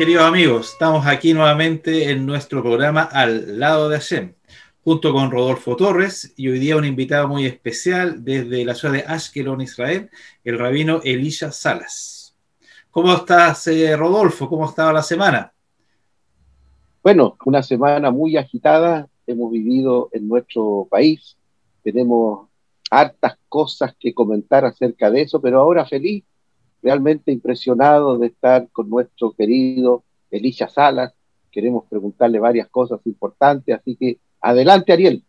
queridos amigos, estamos aquí nuevamente en nuestro programa Al lado de Hashem, junto con Rodolfo Torres, y hoy día un invitado muy especial desde la ciudad de Ashkelon, Israel, el rabino Elisha Salas. ¿Cómo estás, Rodolfo? ¿Cómo estaba la semana? Bueno, una semana muy agitada hemos vivido en nuestro país. Tenemos hartas cosas que comentar acerca de eso, pero ahora feliz, realmente impresionado de estar con nuestro querido Elisha Salas. Queremos preguntarle varias cosas importantes, así que adelante, Ariel.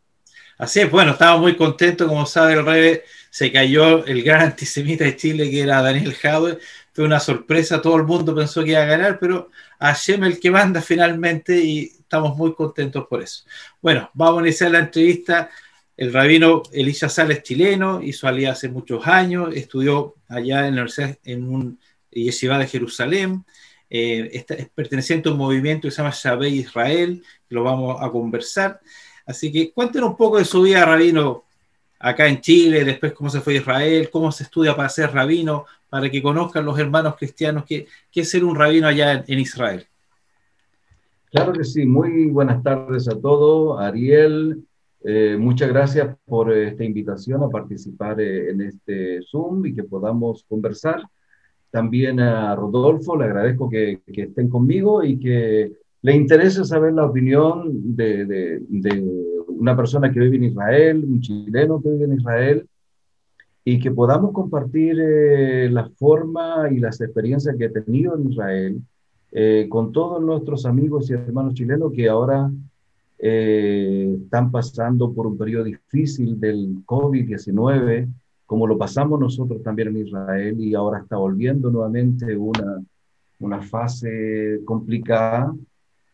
Así es, bueno, estamos muy contentos, como sabe el Rebe, se cayó el gran antisemita de Chile que era Daniel Jadwe, fue una sorpresa, todo el mundo pensó que iba a ganar, pero Hashem el que manda finalmente y estamos muy contentos por eso. Bueno, vamos a iniciar la entrevista. El rabino Elisha Salas es chileno, hizo alía hace muchos años, estudió allá en la universidad, en un yeshiva de Jerusalén, es perteneciente a un movimiento que se llama Shabei Israel, que lo vamos a conversar. Así que cuéntenos un poco de su vida, rabino, acá en Chile, después cómo se fue a Israel, cómo se estudia para ser rabino, para que conozcan los hermanos cristianos qué es ser un rabino allá en Israel. Claro que sí, muy buenas tardes a todos. Ariel, muchas gracias por esta invitación a participar en este Zoom y que podamos conversar. También a Rodolfo, le agradezco que estén conmigo y que le interese saber la opinión de una persona que vive en Israel, un chileno que vive en Israel, y que podamos compartir la forma y las experiencias que he tenido en Israel con todos nuestros amigos y hermanos chilenos que ahora están pasando por un periodo difícil del COVID-19, como lo pasamos nosotros también en Israel, y ahora está volviendo nuevamente una fase complicada,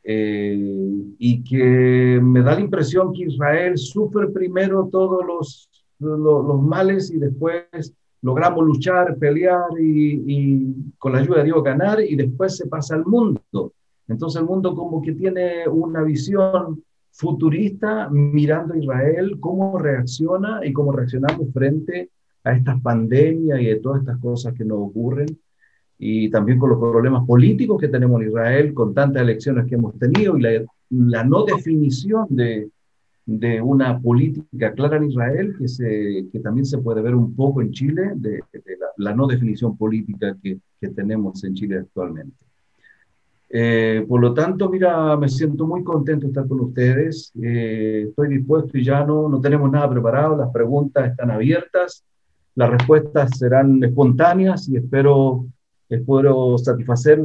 y que me da la impresión que Israel sufre primero todos los males y después logramos luchar, pelear y con la ayuda de Dios ganar, y después se pasa al mundo. Entonces el mundo como que tiene una visión futurista mirando a Israel, cómo reacciona y cómo reaccionamos frente a estas pandemias y a todas estas cosas que nos ocurren, y también con los problemas políticos que tenemos en Israel, con tantas elecciones que hemos tenido y la no definición de una política clara en Israel, que también se puede ver un poco en Chile, de la no definición política que tenemos en Chile actualmente. Por lo tanto, mira, me siento muy contento de estar con ustedes. Estoy dispuesto y ya no tenemos nada preparado, las preguntas están abiertas, las respuestas serán espontáneas y espero satisfacer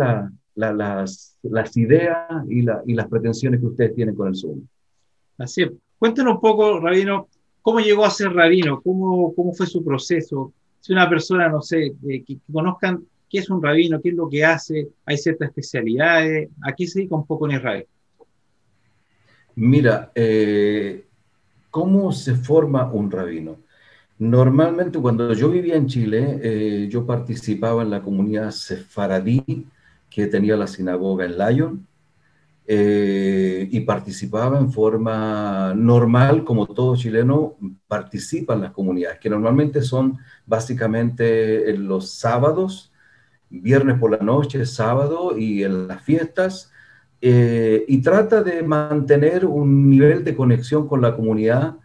las ideas y las pretensiones que ustedes tienen con el Zoom. Así es. Cuéntenos un poco, rabino, cómo llegó a ser rabino, cómo fue su proceso. Si una persona, no sé, que conozcan qué es un rabino, qué es lo que hace, hay ciertas especialidades, ¿a qué se dedica un poco en Israel? Mira, ¿cómo se forma un rabino? Normalmente cuando yo vivía en Chile, yo participaba en la comunidad sefaradí que tenía la sinagoga en Lyon, y participaba en forma normal, como todo chileno participa en las comunidades, que normalmente son básicamente en los sábados, viernes por la noche, sábado y en las fiestas, y trata de mantener un nivel de conexión con la comunidad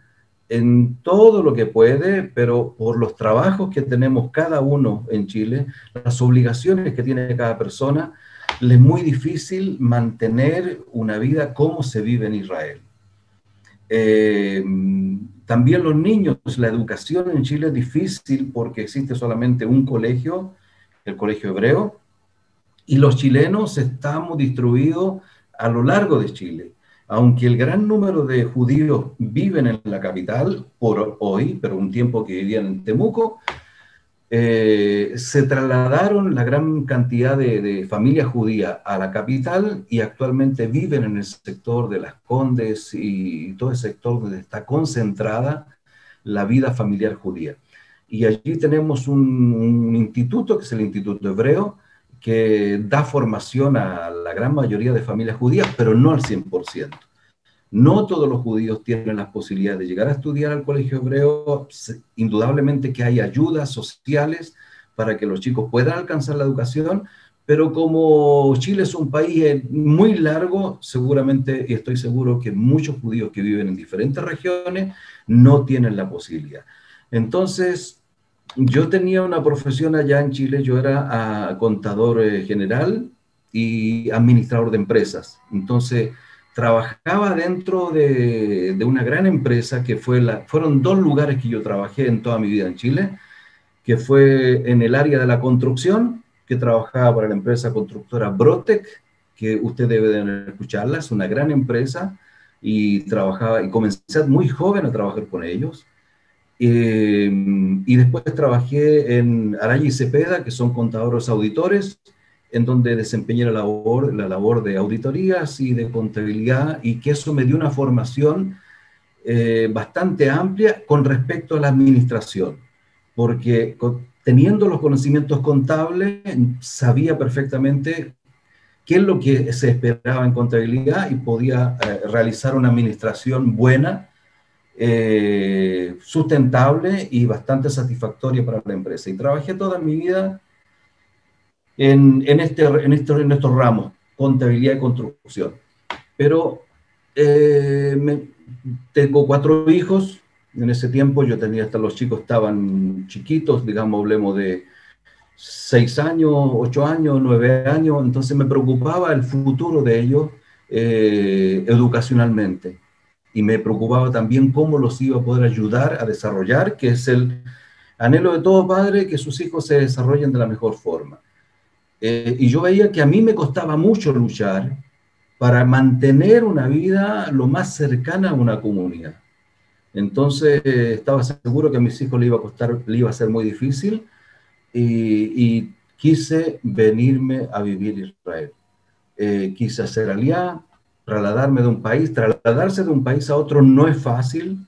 en todo lo que puede, pero por los trabajos que tenemos cada uno en Chile, las obligaciones que tiene cada persona, le es muy difícil mantener una vida como se vive en Israel. También los niños, la educación en Chile es difícil porque existe solamente un colegio, el colegio hebreo, y los chilenos estamos distribuidos a lo largo de Chile. Aunque el gran número de judíos viven en la capital por hoy, pero un tiempo que vivían en Temuco, se trasladaron la gran cantidad de familias judías a la capital y actualmente viven en el sector de Las Condes y todo el sector donde está concentrada la vida familiar judía. Y allí tenemos un instituto, que es el Instituto Hebreo, que da formación a la gran mayoría de familias judías, pero no al 100%. No todos los judíos tienen las posibilidades de llegar a estudiar al colegio hebreo. Indudablemente que hay ayudas sociales para que los chicos puedan alcanzar la educación, pero como Chile es un país muy largo, seguramente, y estoy seguro que muchos judíos que viven en diferentes regiones no tienen la posibilidad. Entonces, yo tenía una profesión allá en Chile, yo era contador general y administrador de empresas. Entonces, trabajaba dentro de una gran empresa que fueron 2 lugares que yo trabajé en toda mi vida en Chile, que fue en el área de la construcción, que trabajaba para la empresa constructora Brotec, que usted debe de escucharla, es una gran empresa, y comencé muy joven a trabajar con ellos. Y después trabajé en Araya y Cepeda, que son contadores auditores, en donde desempeñé la labor de auditorías y de contabilidad, y que eso me dio una formación bastante amplia con respecto a la administración, porque teniendo los conocimientos contables, sabía perfectamente qué es lo que se esperaba en contabilidad y podía realizar una administración buena, sustentable y bastante satisfactoria para la empresa. Y trabajé toda mi vida en estos ramos, contabilidad y construcción. Pero tengo 4 hijos. En ese tiempo yo tenía, hasta los chicos estaban chiquitos, digamos, hablemos de 6 años, 8 años, 9 años, entonces me preocupaba el futuro de ellos educacionalmente. Y me preocupaba también cómo los iba a poder ayudar a desarrollar, que es el anhelo de todo padre, que sus hijos se desarrollen de la mejor forma. Y yo veía que a mí me costaba mucho luchar para mantener una vida lo más cercana a una comunidad. Entonces estaba seguro que a mis hijos le iba a ser muy difícil, y quise venirme a vivir a Israel. Quise hacer aliyá, trasladarse de un país a otro no es fácil.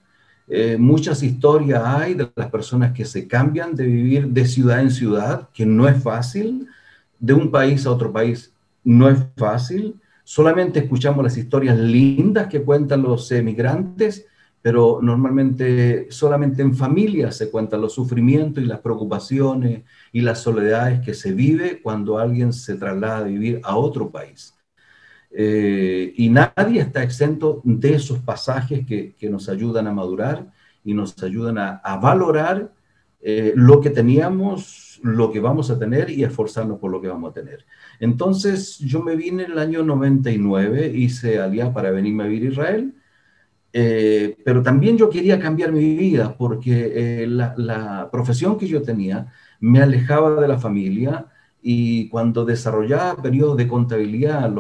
Muchas historias hay de las personas que se cambian de vivir de ciudad en ciudad, que no es fácil. De un país a otro país no es fácil. Solamente escuchamos las historias lindas que cuentan los emigrantes, pero normalmente solamente en familia se cuentan los sufrimientos y las preocupaciones y las soledades que se vive cuando alguien se traslada a vivir a otro país. Y nadie está exento de esos pasajes que nos ayudan a madurar y nos ayudan a valorar lo que teníamos, lo que vamos a tener y esforzarnos por lo que vamos a tener. Entonces yo me vine en el año 99, hice aliyá para venirme a vivir a Israel. Pero también yo quería cambiar mi vida porque la profesión que yo tenía me alejaba de la familia, y cuando desarrollaba periodos de contabilidad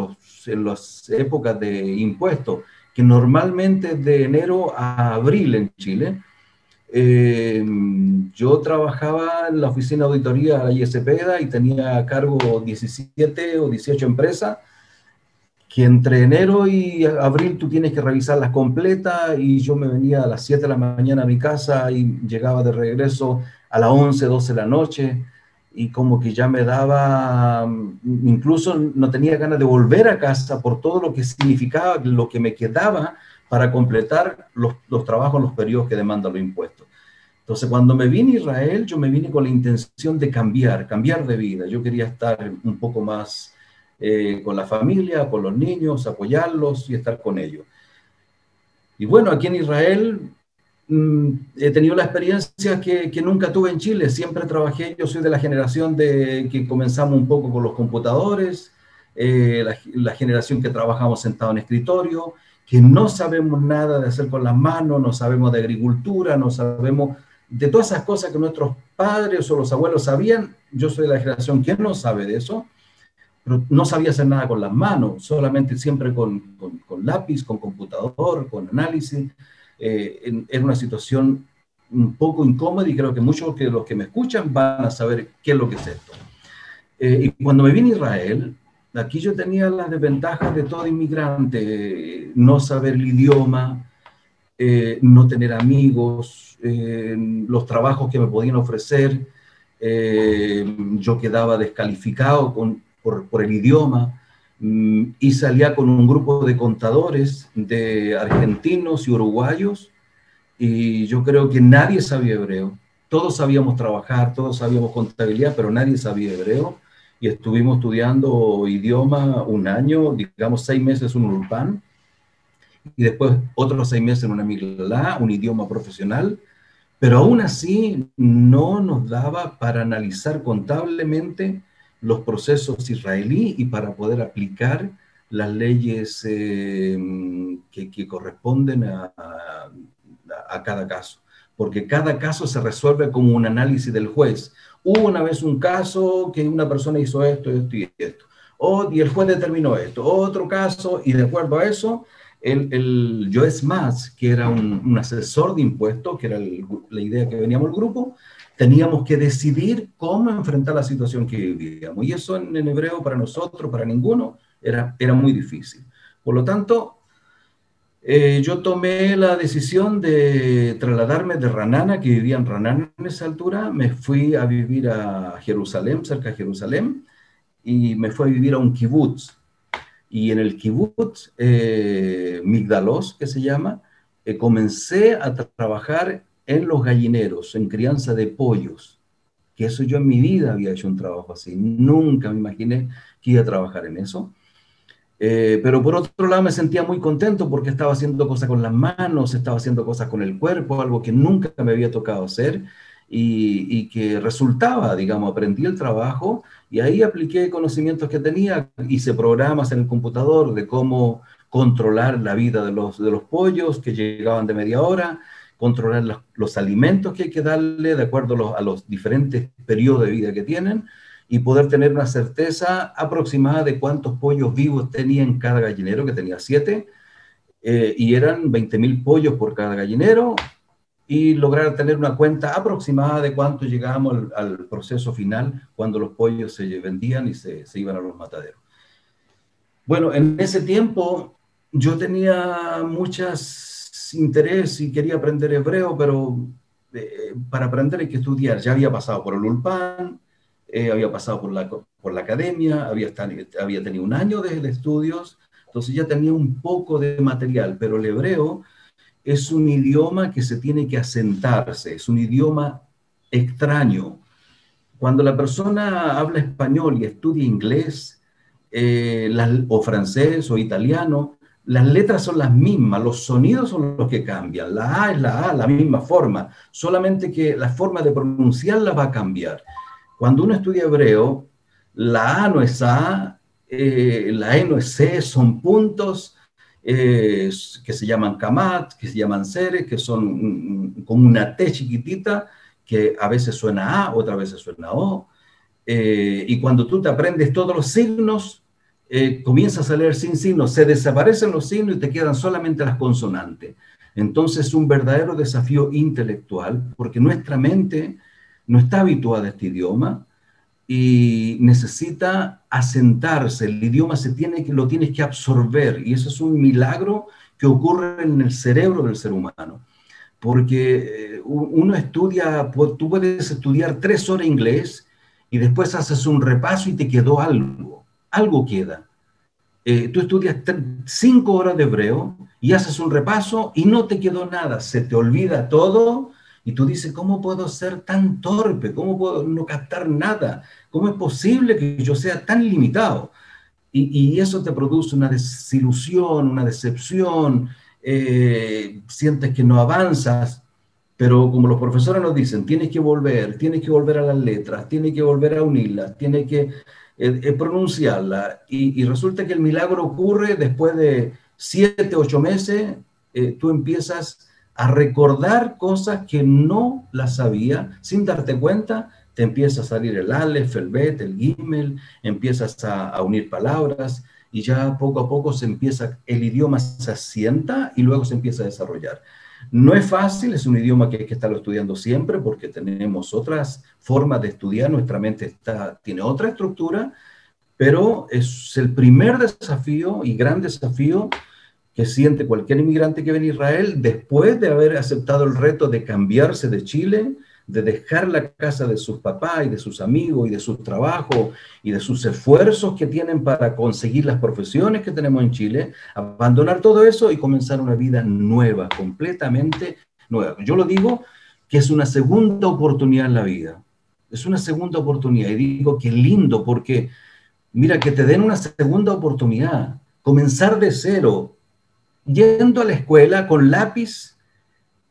en las épocas de impuestos, que normalmente es de enero a abril en Chile, yo trabajaba en la oficina de auditoría de Araya y Cepeda y tenía a cargo 17 o 18 empresas, que entre enero y abril tú tienes que revisarlas completas, y yo me venía a las 7 de la mañana a mi casa y llegaba de regreso a las 11, 12 de la noche, y como que ya me daba, incluso no tenía ganas de volver a casa por todo lo que significaba, lo que me quedaba para completar los trabajos, los periodos que demandan los impuestos. Entonces, cuando me vine a Israel, yo me vine con la intención de cambiar de vida. Yo quería estar un poco más con la familia, con los niños, apoyarlos y estar con ellos. Y bueno, aquí en Israel he tenido la experiencia que nunca tuve en Chile. Siempre trabajé, yo soy de la generación que comenzamos un poco con los computadores, la generación que trabajamos sentado en escritorio, que no sabemos nada de hacer con las manos, no sabemos de agricultura, no sabemos de todas esas cosas que nuestros padres o los abuelos sabían. Yo soy de la generación que no sabe de eso, pero no sabía hacer nada con las manos, solamente siempre con lápiz, con computador, con análisis. Era una situación un poco incómoda, y creo que muchos de los que me escuchan van a saber qué es lo que es esto. Y cuando me vine a Israel, aquí yo tenía las desventajas de todo inmigrante: no saber el idioma, no tener amigos, los trabajos que me podían ofrecer, yo quedaba descalificado por el idioma, y salía con un grupo de contadores de argentinos y uruguayos, y yo creo que nadie sabía hebreo. Todos sabíamos trabajar, todos sabíamos contabilidad, pero nadie sabía hebreo. y estuvimos estudiando idioma un año, digamos 6 meses en un ulpan, y después otros 6 meses en una miglá, un idioma profesional, pero aún así no nos daba para analizar contablemente los procesos israelí y para poder aplicar las leyes que corresponden a cada caso, porque cada caso se resuelve como un análisis del juez. Hubo una vez un caso que una persona hizo esto, esto y esto, y el juez determinó esto, otro caso, y de acuerdo a eso, el Joes Mas, que era un asesor de impuestos, que era la idea que veníamos el grupo, teníamos que decidir cómo enfrentar la situación que vivíamos. Y eso en hebreo para nosotros, para ninguno, era muy difícil. Por lo tanto, yo tomé la decisión de trasladarme de Ranana, que vivía en Ranana en esa altura, me fui a vivir a Jerusalén, cerca de Jerusalén, y me fui a vivir a un kibutz. Y en el kibutz, Migdalos, que se llama, comencé a trabajar en los gallineros, en crianza de pollos, que eso yo en mi vida había hecho un trabajo así, nunca me imaginé que iba a trabajar en eso. Pero por otro lado me sentía muy contento porque estaba haciendo cosas con las manos, estaba haciendo cosas con el cuerpo, algo que nunca me había tocado hacer y que resultaba, digamos, aprendí el trabajo y ahí apliqué conocimientos que tenía, hice programas en el computador de cómo controlar la vida de los pollos que llegaban de media hora, controlar los alimentos que hay que darle de acuerdo a los diferentes periodos de vida que tienen, y poder tener una certeza aproximada de cuántos pollos vivos tenía en cada gallinero, que tenía 7, y eran 20.000 pollos por cada gallinero, y lograr tener una cuenta aproximada de cuánto llegábamos al proceso final cuando los pollos se vendían y se iban a los mataderos. Bueno, en ese tiempo yo tenía muchos interés y quería aprender hebreo, pero para aprender hay que estudiar. Ya había pasado por el ulpan, había pasado por la academia, había tenido un año de estudios, entonces ya tenía un poco de material, pero el hebreo es un idioma que se tiene que asentarse, es un idioma extraño. Cuando la persona habla español y estudia inglés, o francés o italiano, las letras son las mismas, los sonidos son los que cambian, la A es la A, la misma forma, solamente que la forma de pronunciarla va a cambiar. Cuando uno estudia hebreo, la A no es A, la E no es C, son puntos que se llaman kamat, que se llaman sere, que son como una T chiquitita, que a veces suena A, otras veces suena O. Y cuando tú te aprendes todos los signos, comienzas a leer sin signos, se desaparecen los signos y te quedan solamente las consonantes. Entonces es un verdadero desafío intelectual, porque nuestra mente no está habituada a este idioma y necesita asentarse. El idioma lo tienes que absorber, y eso es un milagro que ocurre en el cerebro del ser humano. Porque uno estudia, tú puedes estudiar 3 horas inglés y después haces un repaso y te quedó algo queda. Tú estudias 5 horas de hebreo y haces un repaso y no te quedó nada, se te olvida todo y tú dices, ¿cómo puedo ser tan torpe? ¿Cómo puedo no captar nada? ¿Cómo es posible que yo sea tan limitado? Y eso te produce una desilusión, una decepción, sientes que no avanzas, pero como los profesores nos dicen, tienes que volver a las letras, tienes que volver a unirlas, tienes que pronunciarlas, y resulta que el milagro ocurre después de 7, 8 meses, tú empiezas a recordar cosas que no las sabía, sin darte cuenta, te empieza a salir el Aleph, el Bet, el Gimel, empiezas a unir palabras y ya poco a poco el idioma se asienta y luego se empieza a desarrollar. No es fácil, es un idioma que hay que estarlo estudiando siempre porque tenemos otras formas de estudiar, nuestra mente tiene otra estructura, pero es el primer desafío y gran desafío que siente cualquier inmigrante que viene a Israel después de haber aceptado el reto de cambiarse de Chile, de dejar la casa de sus papás y de sus amigos y de sus trabajos y de sus esfuerzos que tienen para conseguir las profesiones que tenemos en Chile, abandonar todo eso y comenzar una vida nueva, completamente nueva. Yo lo digo que es una segunda oportunidad en la vida. es una segunda oportunidad. Y digo, qué lindo, porque mira, que te den una segunda oportunidad, comenzar de cero, yendo a la escuela con lápiz,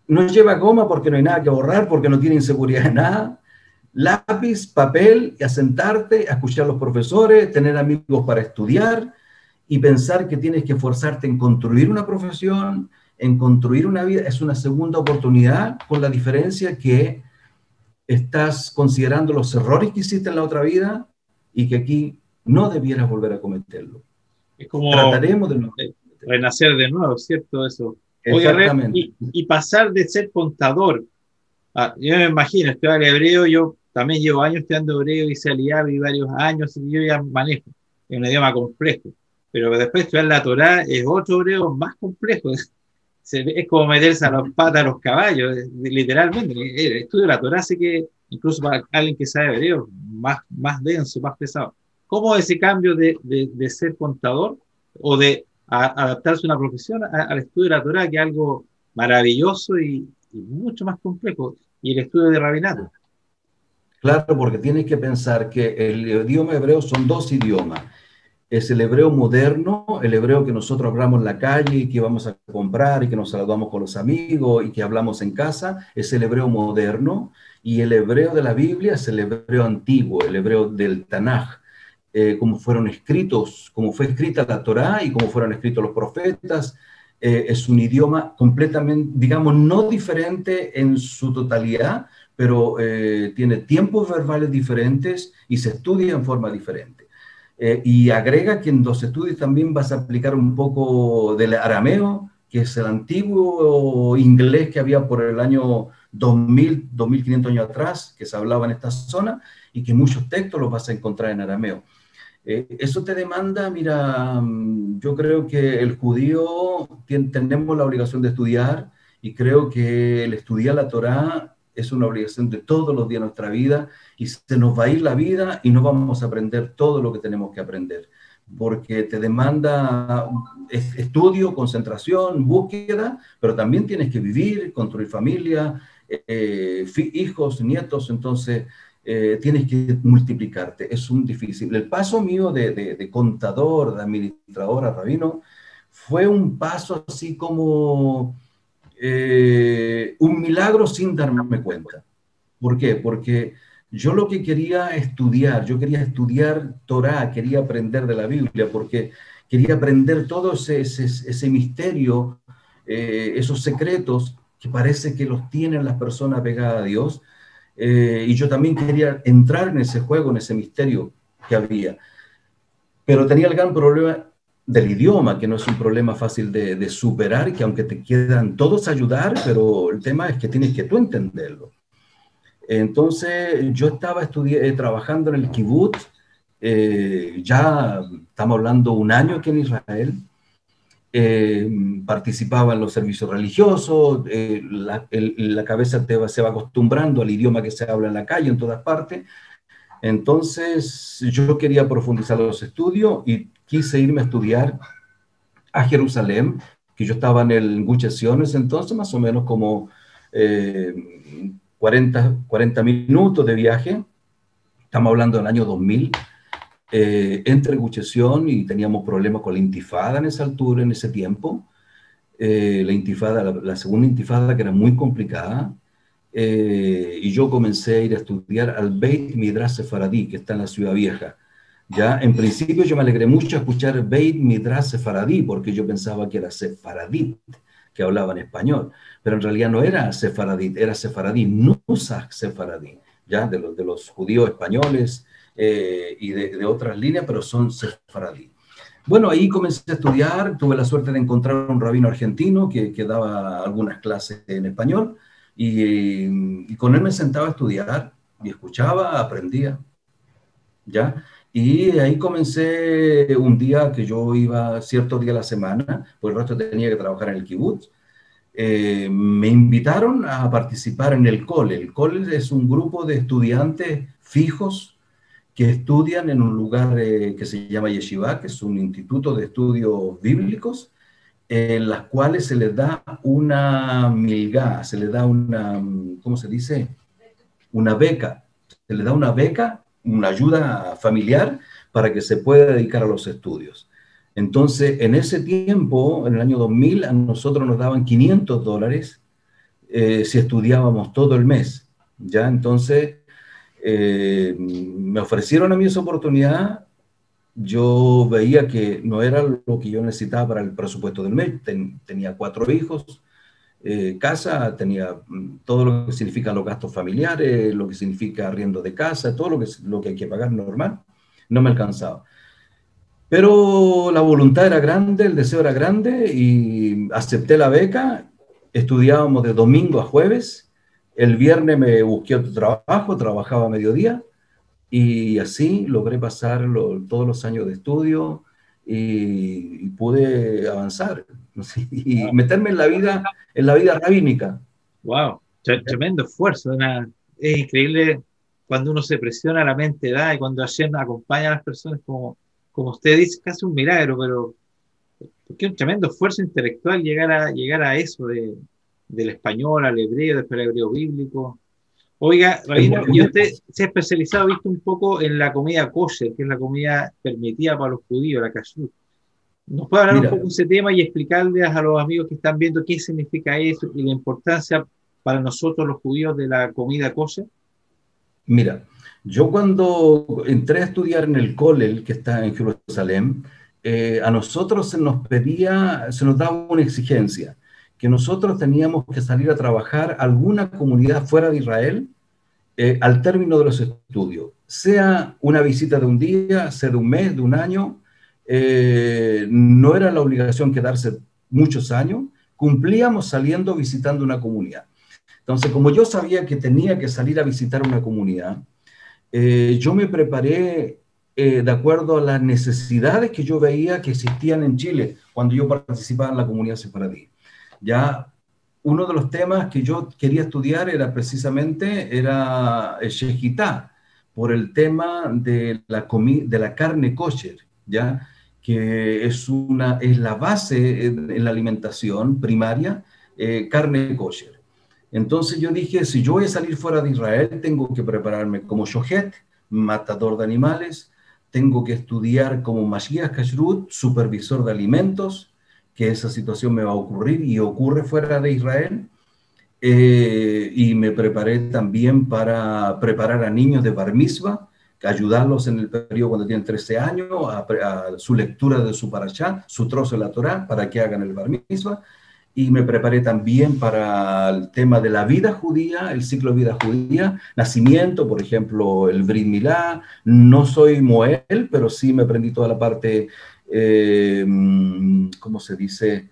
no lleva goma porque no hay nada que borrar, porque no tiene inseguridad de nada, lápiz, papel, y a sentarte, a escuchar a los profesores, tener amigos para estudiar y pensar que tienes que esforzarte en construir una profesión, en construir una vida. Es una segunda oportunidad, con la diferencia que estás considerando los errores que hiciste en la otra vida y que aquí no debieras volver a cometerlo. Es como Trataremos de no cometerlo. renacer de nuevo, ¿cierto? Eso. Oiga, Exactamente. y pasar de ser contador, yo me imagino, estudiar hebreo, yo también llevo años estudiando hebreo, hice aliab y varios años, y yo ya manejo, es un idioma complejo, pero después estudiar la Torá es otro hebreo más complejo, es como meterse a las patas a los caballos, literalmente, el estudio de la Torá sé que incluso para alguien que sabe hebreo, más denso, más pesado. ¿Cómo ese cambio de ser contador o de adaptarse a una profesión al estudio de la Torá, que es algo maravilloso y mucho más complejo, y el estudio de rabinato? Claro, porque tienes que pensar que el idioma hebreo son dos idiomas. Es el hebreo moderno, el hebreo que nosotros hablamos en la calle y que vamos a comprar y que nos saludamos con los amigos y que hablamos en casa, es el hebreo moderno, y el hebreo de la Biblia es el hebreo antiguo, el hebreo del Tanaj, como fueron escritos, como fue escrita la Torá y como fueron escritos los profetas. Es un idioma completamente, digamos, no diferente en su totalidad, pero tiene tiempos verbales diferentes y se estudia en forma diferente. Y agrega que en los estudios también vas a aplicar un poco del arameo, que es el antiguo inglés que había por el año 2000, 2500 años atrás, que se hablaba en esta zona, y que muchos textos los vas a encontrar en arameo. Eso te demanda, mira, yo creo que el judío tenemos la obligación de estudiar, y creo que el estudiar la Torá es una obligación de todos los días de nuestra vida, y se nos va a ir la vida y no vamos a aprender todo lo que tenemos que aprender, porque te demanda estudio, concentración, búsqueda, pero también tienes que vivir, construir familia, hijos, nietos. Entonces tienes que multiplicarte. Es un difícil. El paso mío de contador, de administrador a rabino, fue un paso así como un milagro sin darme cuenta. ¿Por qué? Porque yo lo que quería estudiar, yo quería estudiar Torá, quería aprender de la Biblia, porque quería aprender todo ese misterio, esos secretos que parece que los tienen las personas pegadas a Dios. Y yo también quería entrar en ese juego, en ese misterio que había. Pero tenía el gran problema del idioma, que no es un problema fácil de superar, que aunque te quieran todos ayudar, pero el tema es que tienes que tú entenderlo. Entonces yo estaba trabajando en el kibutz, ya estamos hablando un año aquí en Israel. Participaba en los servicios religiosos, la cabeza se va acostumbrando al idioma que se habla en la calle, en todas partes. Entonces yo quería profundizar los estudios y quise irme a estudiar a Jerusalén, que yo estaba en el Gush Etzion entonces, más o menos como 40 minutos de viaje. Estamos hablando del año 2000. Entre Gush Etzion, y teníamos problemas con la intifada en esa altura, en ese tiempo. La intifada, la segunda intifada, que era muy complicada. Y yo comencé a ir a estudiar al Beit Midrash Sefaradí, que está en la Ciudad Vieja. Ya, en principio yo me alegré mucho a escuchar Beit Midrash Sefaradí, porque yo pensaba que era sefaradí, que hablaba en español, pero en realidad no era sefaradí, era sefaradí, Nusach Sefaradí, ya, de los judíos españoles y de otras líneas, pero son sefaradí. Bueno, ahí comencé a estudiar, tuve la suerte de encontrar un rabino argentino que daba algunas clases en español, y con él me sentaba a estudiar, y escuchaba, aprendía, ¿ya? Y ahí comencé un día que yo iba cierto día a la semana, pues el resto tenía que trabajar en el kibutz. Me invitaron a participar en el Cole. El Cole es un grupo de estudiantes fijos que estudian en un lugar que se llama Yeshiva, que es un instituto de estudios bíblicos, en las cuales se les da una milgá, se les da una, ¿cómo se dice? Una beca se le da una beca, una ayuda familiar para que se pueda dedicar a los estudios. Entonces, en ese tiempo, en el año 2000, a nosotros nos daban $500 si estudiábamos todo el mes, ¿ya? Entonces, me ofrecieron a mí esa oportunidad. Yo veía que no era lo que yo necesitaba para el presupuesto del mes. Tenía 4 hijos, casa, tenía todo lo que significan los gastos familiares, lo que significa arriendo de casa, todo lo que hay que pagar normal, no me alcanzaba. Pero la voluntad era grande, el deseo era grande y acepté la beca. Estudiábamos de domingo a jueves. El viernes me busqué otro trabajo, trabajaba a mediodía y así logré pasar todos los años de estudio y pude avanzar, ¿no? Y meterme en la vida rabínica. Wow, tremendo esfuerzo. Es increíble cuando uno se presiona, la mente da, y cuando Hashem acompaña a las personas, como usted dice, es casi un milagro, pero porque es un tremendo esfuerzo intelectual llegar a eso del español al hebreo, después al hebreo bíblico. Oiga, Rabino, y usted se ha especializado, visto un poco en la comida kosher, que es la comida permitida para los judíos, la kashrut. ¿Nos puede hablar un poco de ese tema y explicarles a los amigos que están viendo qué significa eso y la importancia para nosotros los judíos de la comida kosher? Mira, yo cuando entré a estudiar en el Kollel, que está en Jerusalén, a nosotros se nos daba una exigencia, que nosotros teníamos que salir a trabajar a alguna comunidad fuera de Israel al término de los estudios, sea una visita de un día, sea de un mes, de un año. No era la obligación quedarse muchos años, cumplíamos saliendo visitando una comunidad. Entonces, como yo sabía que tenía que salir a visitar una comunidad, yo me preparé de acuerdo a las necesidades que yo veía que existían en Chile cuando yo participaba en la comunidad sefaradí. Ya uno de los temas que yo quería estudiar era precisamente el Shejitá, por el tema de la carne kosher, ¿ya? Que es la base en la alimentación primaria, carne kosher. Entonces yo dije, si yo voy a salir fuera de Israel, tengo que prepararme como shohet, matador de animales, tengo que estudiar como Mashiach Kashrut, supervisor de alimentos, que esa situación me va a ocurrir y ocurre fuera de Israel. Y me preparé también para preparar a niños de Bar Mitzvah, ayudarlos en el periodo cuando tienen 13 años, a su lectura de su parashá, su trozo de la Torá, para que hagan el Bar Mitzvah. Y me preparé también para el tema de la vida judía, el ciclo de vida judía, nacimiento, por ejemplo, el Brit Milá. No soy Moel, pero sí me aprendí toda la parte, ¿cómo se dice?,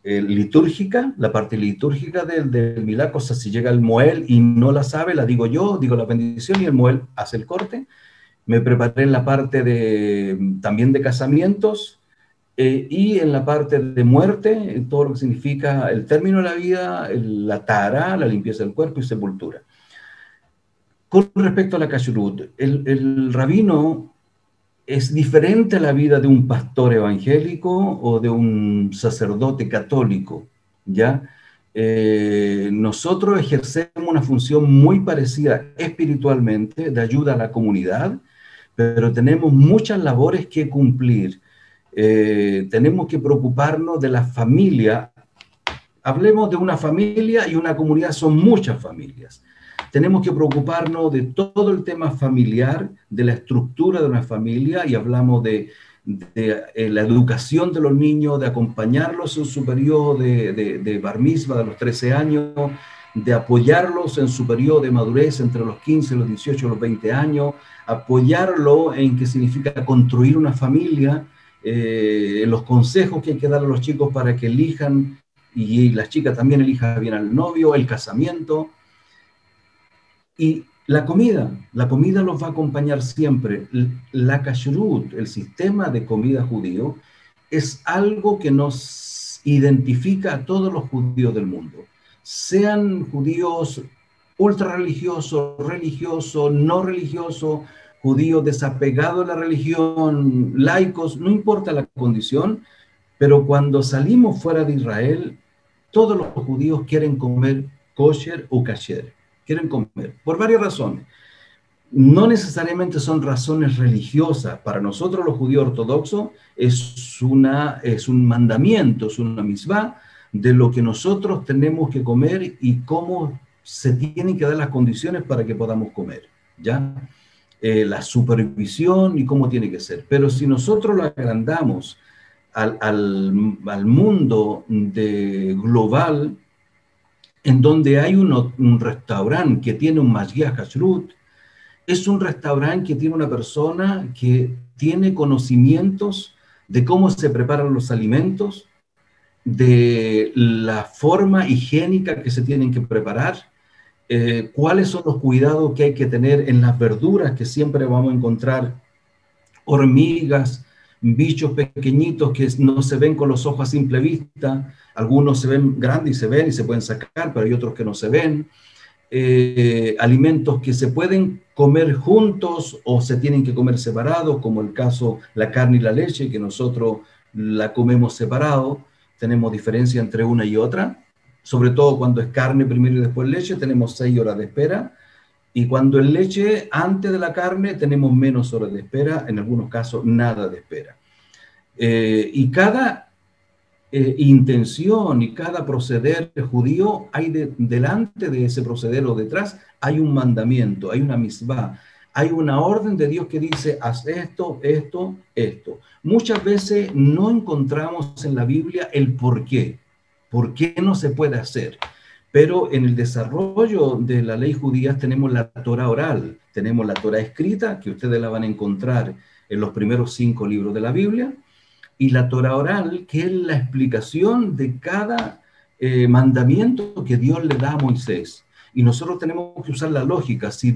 litúrgica, la parte litúrgica del Milá, cosa si llega el Moel y no la sabe, la digo yo, digo la bendición y el Moel hace el corte. Me preparé en la parte también de casamientos, y en la parte de muerte, todo lo que significa el término de la vida, la tahara, la limpieza del cuerpo y sepultura. Con respecto a la kashrut, el rabino es diferente a la vida de un pastor evangélico o de un sacerdote católico, ¿ya? Nosotros ejercemos una función muy parecida espiritualmente, de ayuda a la comunidad, pero tenemos muchas labores que cumplir. Tenemos que preocuparnos de la familia. Hablemos de una familia y una comunidad, son muchas familias. Tenemos que preocuparnos de todo el tema familiar, de la estructura de una familia, y hablamos de la educación de los niños, de acompañarlos en su periodo de Bar Mitzvah de los 13 años, de apoyarlos en su periodo de madurez entre los 15, los 18, los 20 años, apoyarlo en qué significa construir una familia, los consejos que hay que dar a los chicos para que elijan, y las chicas también elijan bien al novio, el casamiento. Y la comida los va a acompañar siempre. La kashrut, el sistema de comida judío, es algo que nos identifica a todos los judíos del mundo. Sean judíos ultra religiosos, no religiosos, judíos desapegados de la religión, laicos, no importa la condición, pero cuando salimos fuera de Israel, todos los judíos quieren comer kosher o kasher. Quieren comer, por varias razones. no necesariamente son razones religiosas. Para nosotros los judíos ortodoxos es un mandamiento, es una misvá de lo que nosotros tenemos que comer y cómo se tienen que dar las condiciones para que podamos comer, ¿ya? La supervisión y cómo tiene que ser. Pero si nosotros lo agrandamos al mundo global, en donde hay un restaurante que tiene un Mashgiach Kashrut, es un restaurante que tiene una persona que tiene conocimientos de cómo se preparan los alimentos, de la forma higiénica que se tienen que preparar, cuáles son los cuidados que hay que tener en las verduras, que siempre vamos a encontrar hormigas, bichos pequeñitos que no se ven con los ojos a simple vista, algunos se ven grandes y se ven y se pueden sacar, pero hay otros que no se ven. Alimentos que se pueden comer juntos o se tienen que comer separados, como el caso la carne y la leche, que nosotros la comemos separado, tenemos diferencia entre una y otra, sobre todo cuando es carne primero y después leche, tenemos 6 horas de espera, y cuando es leche, antes de la carne, tenemos menos horas de espera, en algunos casos nada de espera. Y cada intención y cada proceder judío, hay delante de ese proceder o detrás, hay un mandamiento, hay una misvá, hay una orden de Dios que dice, haz esto, esto, esto. Muchas veces no encontramos en la Biblia el por qué no se puede hacer. Pero en el desarrollo de la ley judía tenemos la Torah oral, tenemos la Torah escrita, que ustedes la van a encontrar en los primeros 5 libros de la Biblia, y la Torah oral, que es la explicación de cada mandamiento que Dios le da a Moisés. Y nosotros tenemos que usar la lógica. Si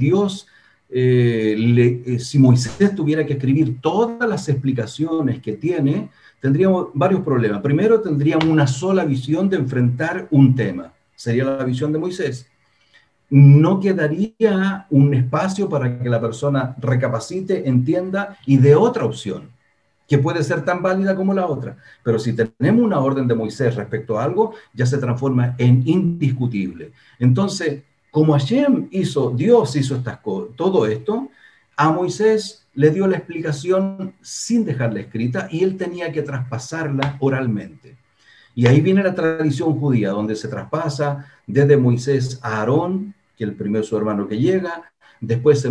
si Moisés tuviera que escribir todas las explicaciones que tiene, tendríamos varios problemas. Primero, tendríamos una sola visión de enfrentar un tema. Sería la visión de Moisés. No quedaría un espacio para que la persona recapacite, entienda y dé otra opción, que puede ser tan válida como la otra. Pero si tenemos una orden de Moisés respecto a algo, ya se transforma en indiscutible. Entonces, como Dios hizo todo esto, a Moisés le dio la explicación sin dejarla escrita y él tenía que traspasarla oralmente. Y ahí viene la tradición judía, donde se traspasa desde Moisés a Aarón, que es el primer su hermano que llega, después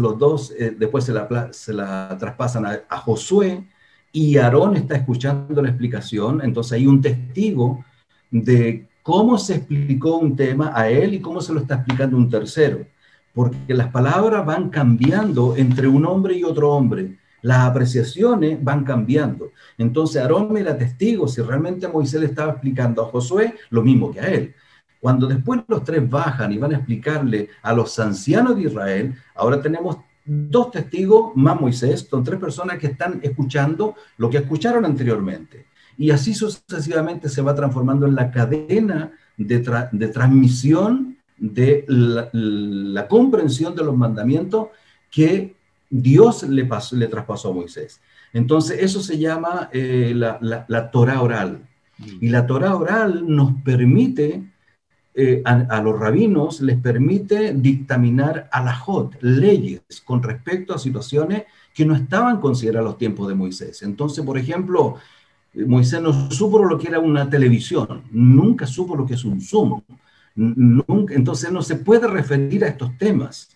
después se la traspasan a Josué, y Aarón está escuchando la explicación, entonces hay un testigo de cómo se explicó un tema a él y cómo se lo está explicando un tercero, porque las palabras van cambiando entre un hombre y otro hombre, las apreciaciones van cambiando. Entonces Aarón era testigo si realmente Moisés le estaba explicando a Josué lo mismo que a él. Cuando después los 3 bajan y van a explicarle a los ancianos de Israel, ahora tenemos 2 testigos más Moisés, son 3 personas que están escuchando lo que escucharon anteriormente. Y así sucesivamente se va transformando en la cadena de transmisión de la comprensión de los mandamientos que Dios le traspasó a Moisés. Entonces eso se llama la Torah oral. Y la Torah oral nos permite, a los rabinos les permite dictaminar alajot, leyes, con respecto a situaciones que no estaban consideradas en los tiempos de Moisés. Entonces, por ejemplo, Moisés no supo lo que era una televisión, nunca supo lo que es un Zoom, entonces no se puede referir a estos temas,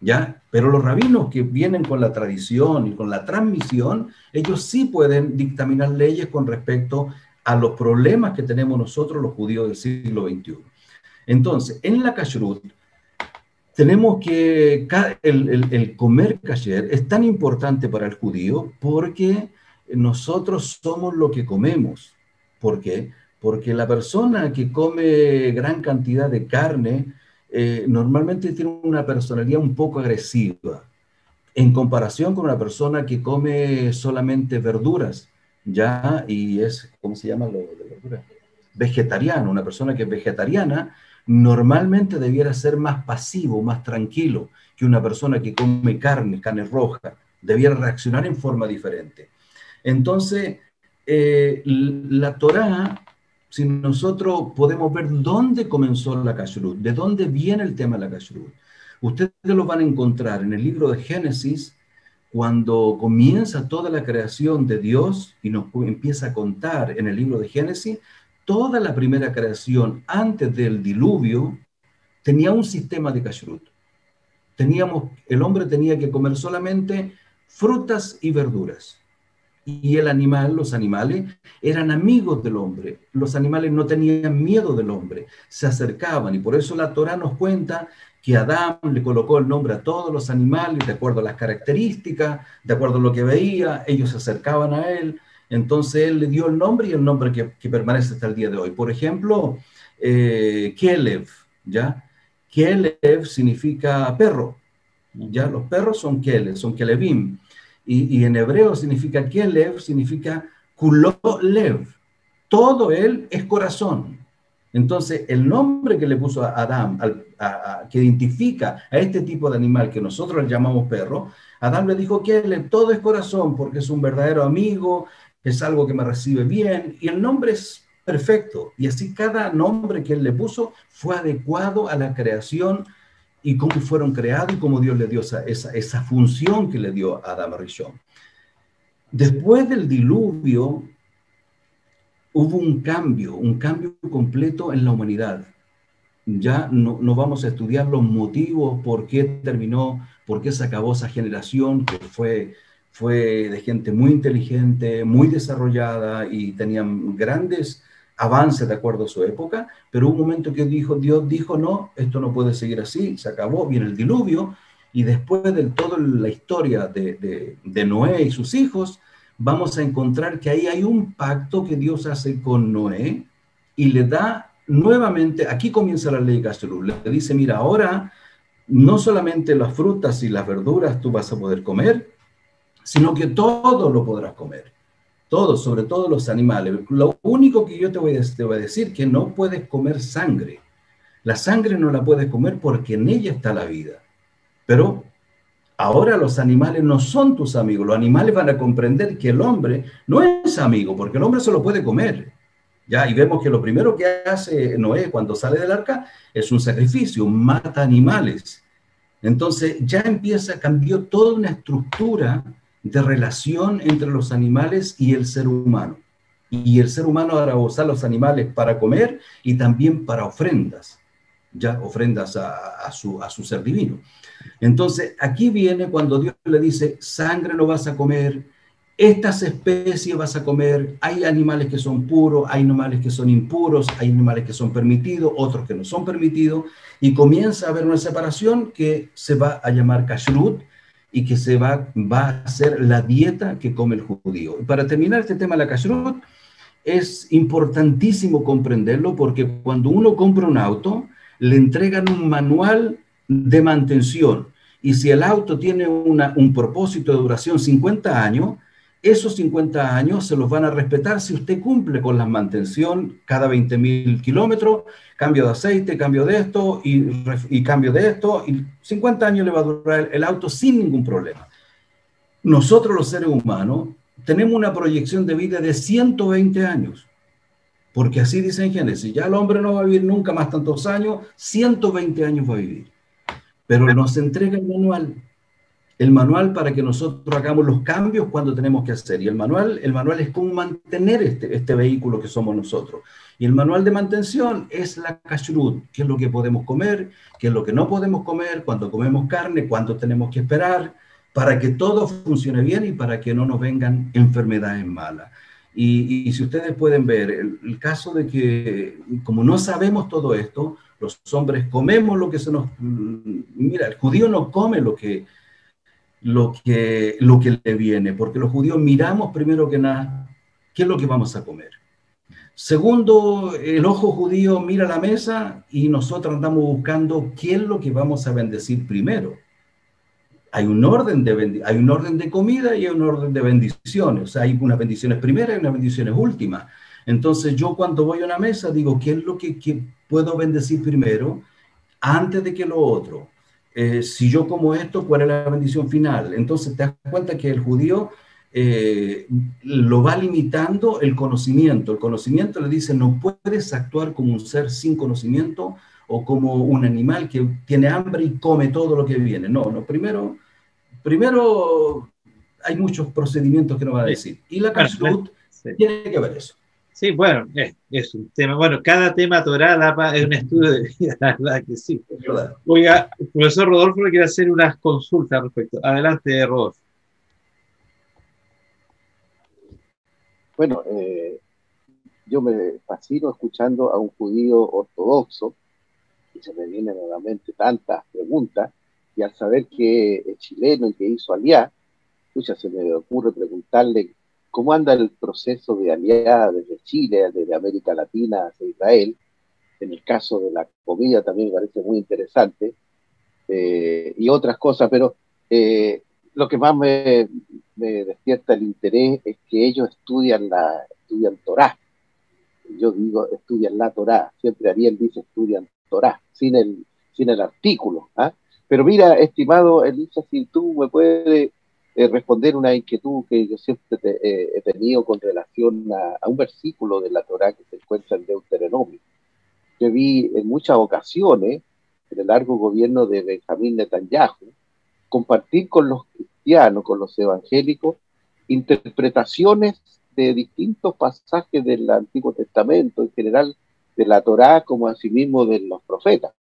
¿ya? Pero los rabinos que vienen con la tradición y con la transmisión, ellos sí pueden dictaminar leyes con respecto a los problemas que tenemos nosotros los judíos del siglo XXI. Entonces, en la kashrut, tenemos que el comer kasher es tan importante para el judío porque nosotros somos lo que comemos. ¿Por qué? Porque la persona que come gran cantidad de carne normalmente tiene una personalidad un poco agresiva en comparación con una persona que come solamente verduras, ¿ya? Y es, ¿cómo se llama lo de verduras? Vegetariano. Una persona que es vegetariana normalmente debiera ser más pasivo, más tranquilo que una persona que come carne roja. Debiera reaccionar en forma diferente. Entonces, la Torá, si nosotros podemos ver dónde comenzó la kashrut, de dónde viene el tema de la kashrut, Ustedes los van a encontrar en el libro de Génesis, cuando comienza toda la creación de Dios y nos empieza a contar en el libro de Génesis, toda la primera creación antes del diluvio tenía un sistema de kashrut. El hombre tenía que comer solamente frutas y verduras. Y los animales, eran amigos del hombre. Los animales no tenían miedo del hombre, se acercaban. Y por eso la Torá nos cuenta que Adán le colocó el nombre a todos los animales, de acuerdo a las características, de acuerdo a lo que veía, ellos se acercaban a él. Entonces él le dio el nombre y el nombre que permanece hasta el día de hoy. Por ejemplo, Kelev, ¿ya? Kelev significa perro, ¿ya? Los perros son Kelev, son Kelevim. Y en hebreo significa Kelev, significa Kulolev. Todo él es corazón. Entonces, el nombre que le puso a Adán, que identifica a este tipo de animal que nosotros le llamamos perro, Adán le dijo Kelev, todo es corazón, porque es un verdadero amigo, es algo que me recibe bien, y el nombre es perfecto. Y así cada nombre que él le puso fue adecuado a la creación y cómo fueron creados y cómo Dios le dio esa función que le dio a Adán Rishon. Después del diluvio, hubo un cambio completo en la humanidad. Ya no vamos a estudiar los motivos, por qué terminó, por qué se acabó esa generación que fue de gente muy inteligente, muy desarrollada y tenían grandes avances de acuerdo a su época, pero hubo un momento que Dios dijo, no, esto no puede seguir así, se acabó, viene el diluvio, y después de toda la historia de Noé y sus hijos, vamos a encontrar que ahí hay un pacto que Dios hace con Noé, y le da nuevamente, aquí comienza la ley de Kashrut, le dice, mira, ahora no solamente las frutas y las verduras tú vas a poder comer, sino que todo lo podrás comer. Todo, sobre todo los animales. Lo único que yo te voy a decir que no puedes comer sangre. La sangre no la puedes comer porque en ella está la vida. Pero ahora los animales no son tus amigos. Los animales van a comprender que el hombre no es amigo, porque el hombre se lo puede comer. ¿Ya? Y vemos que lo primero que hace Noé cuando sale del arca es un sacrificio, mata animales. Entonces ya cambió toda una estructura de relación entre los animales y el ser humano. Y el ser humano ahora va a usar los animales para comer y también para ofrendas, ya ofrendas a su ser divino. Entonces, aquí viene cuando Dios le dice, sangre no vas a comer, estas especies vas a comer, hay animales que son puros, hay animales que son impuros, hay animales que son permitidos, otros que no son permitidos, y comienza a haber una separación que se va a llamar kashrut, y que va a ser la dieta que come el judío. Y para terminar este tema de la kashrut, es importantísimo comprenderlo porque cuando uno compra un auto, le entregan un manual de mantención. Y si el auto tiene un propósito de duración 50 años, esos 50 años se los van a respetar si usted cumple con la mantención cada 20.000 kilómetros, cambio de aceite, cambio de esto y cambio de esto, y 50 años le va a durar el auto sin ningún problema. Nosotros los seres humanos tenemos una proyección de vida de 120 años, porque así dice en Génesis, ya el hombre no va a vivir nunca más tantos años, 120 años va a vivir. Pero nos entrega el manual para que nosotros hagamos los cambios cuando tenemos que hacer. Y el manual es cómo mantener este vehículo que somos nosotros. Y el manual de mantención es la kashrut, qué es lo que podemos comer, qué es lo que no podemos comer, cuando comemos carne, cuánto tenemos que esperar, para que todo funcione bien y para que no nos vengan enfermedades malas. Y si ustedes pueden ver el caso de que, como no sabemos todo esto, los hombres comemos lo que se nos... Mira, el judío no come lo que le viene, porque los judíos miramos primero que nada qué es lo que vamos a comer. Segundo, el ojo judío mira la mesa y nosotros andamos buscando qué es lo que vamos a bendecir primero. Hay un orden de comida y hay un orden de bendiciones. O sea, hay unas bendiciones primeras y unas bendiciones últimas. Entonces yo cuando voy a una mesa digo, ¿qué es lo que puedo bendecir primero antes de que lo otro? Si yo como esto, ¿cuál es la bendición final? Entonces te das cuenta que el judío lo va limitando el conocimiento. El conocimiento le dice, no puedes actuar como un ser sin conocimiento o como un animal que tiene hambre y come todo lo que viene. No, no, primero hay muchos procedimientos que no va a decir. Y la Kashrut tiene que ver eso. Sí, bueno, es un tema. Bueno, cada tema Torá es un estudio de vida, la verdad que sí. Oiga, el profesor Rodolfo le quiere hacer unas consultas al respecto. Adelante, Rodolfo. Bueno, yo me fascino escuchando a un judío ortodoxo y se me vienen nuevamente tantas preguntas, y al saber que es chileno y que hizo Aliá, escucha, se me ocurre preguntarle cómo anda el proceso de Aliá desde Chile, desde América Latina hacia Israel. En el caso de la comida también me parece muy interesante, y otras cosas, pero lo que más me despierta el interés es que ellos estudian Torá. Yo digo, estudian la Torá. Siempre Ariel dice estudian Torá, sin el artículo. ¿Ah? Pero mira, estimado Elisa, si tú me puedes responder una inquietud que yo siempre he tenido con relación a un versículo de la Torá que se encuentra en Deuteronomio. Yo vi en muchas ocasiones, en el largo gobierno de Benjamín Netanyahu, compartir con los cristianos, con los evangélicos, interpretaciones de distintos pasajes del Antiguo Testamento, en general de la Torá, como asimismo de los profetas.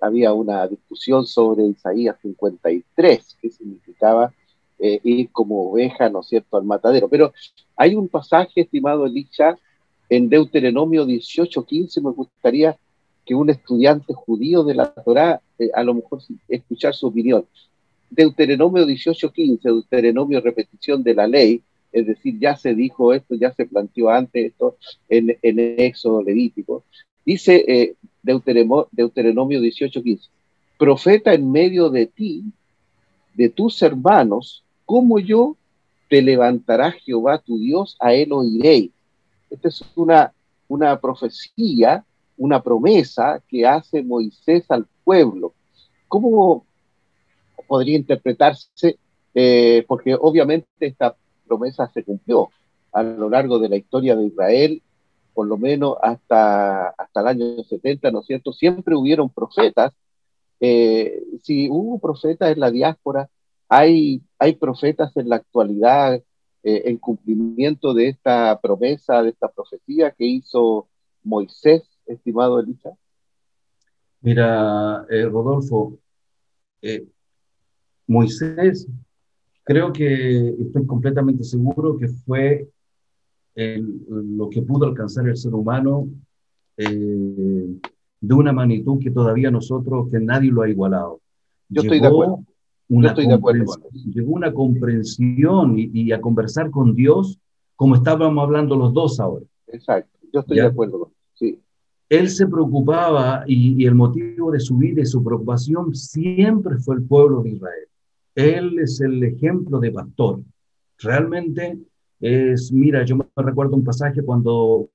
Había una discusión sobre Isaías 53, que significaba ir como oveja, ¿no es cierto?, al matadero. Pero hay un pasaje, estimado Elisha, en Deuteronomio 18:15, me gustaría que un estudiante judío de la Torá, a lo mejor escuchar su opinión. Deuteronomio 18:15, Deuteronomio repetición de la ley, es decir, ya se dijo esto, ya se planteó antes esto en Éxodo Levítico. Dice Deuteronomio 18:15, profeta en medio de ti, de tus hermanos, como yo, te levantará Jehová tu Dios, a él oiréis. Esta es una profecía, una promesa que hace Moisés al pueblo. ¿Cómo podría interpretarse? Porque obviamente esta promesa se cumplió a lo largo de la historia de Israel, por lo menos hasta el año 70, ¿no es cierto? Siempre hubieron profetas. Si hubo profetas en la diáspora, hay profetas en la actualidad en cumplimiento de esta promesa, de esta profecía que hizo Moisés, estimado Elisa. Mira, Rodolfo, Moisés, creo que estoy completamente seguro que fue lo que pudo alcanzar el ser humano de una magnitud que todavía nosotros, que nadie lo ha igualado. Yo estoy de acuerdo. Llegó una comprensión y a conversar con Dios como estábamos hablando los dos ahora. Exacto, yo estoy de acuerdo con eso. Sí. Él se preocupaba y el motivo de su vida y su preocupación siempre fue el pueblo de Israel. Él es el ejemplo de pastor. Realmente mira, yo me recuerdo un pasaje cuando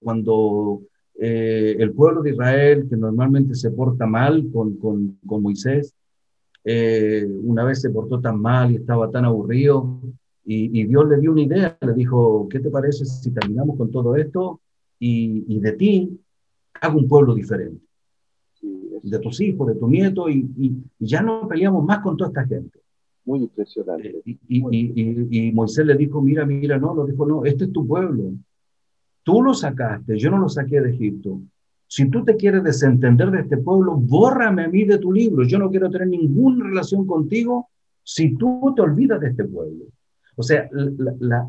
el pueblo de Israel, que normalmente se porta mal con Moisés, una vez se portó tan mal y estaba tan aburrido, y Dios le dio una idea, le dijo, ¿qué te parece si terminamos con todo esto y de ti hago un pueblo diferente? De tus hijos, de tu nieto, y ya no peleamos más con toda esta gente. Muy impresionante. Y Moisés le dijo, mira, no, lo dijo, no, este es tu pueblo. Tú lo sacaste, yo no lo saqué de Egipto. Si tú te quieres desentender de este pueblo, bórrame a mí de tu libro. Yo no quiero tener ninguna relación contigo si tú te olvidas de este pueblo. O sea,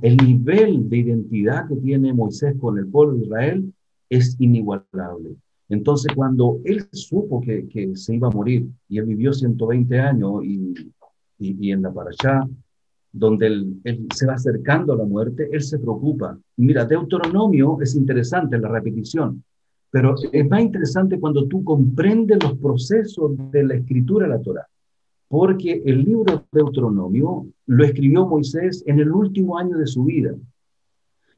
el nivel de identidad que tiene Moisés con el pueblo de Israel es inigualable. Entonces, cuando él supo que se iba a morir, y él vivió 120 años, y en la Parashá, donde él se va acercando a la muerte, él se preocupa. Mira, Deuteronomio es interesante, la repetición, pero es más interesante cuando tú comprendes los procesos de la escritura de la Torá, porque el libro de Deuteronomio lo escribió Moisés en el último año de su vida,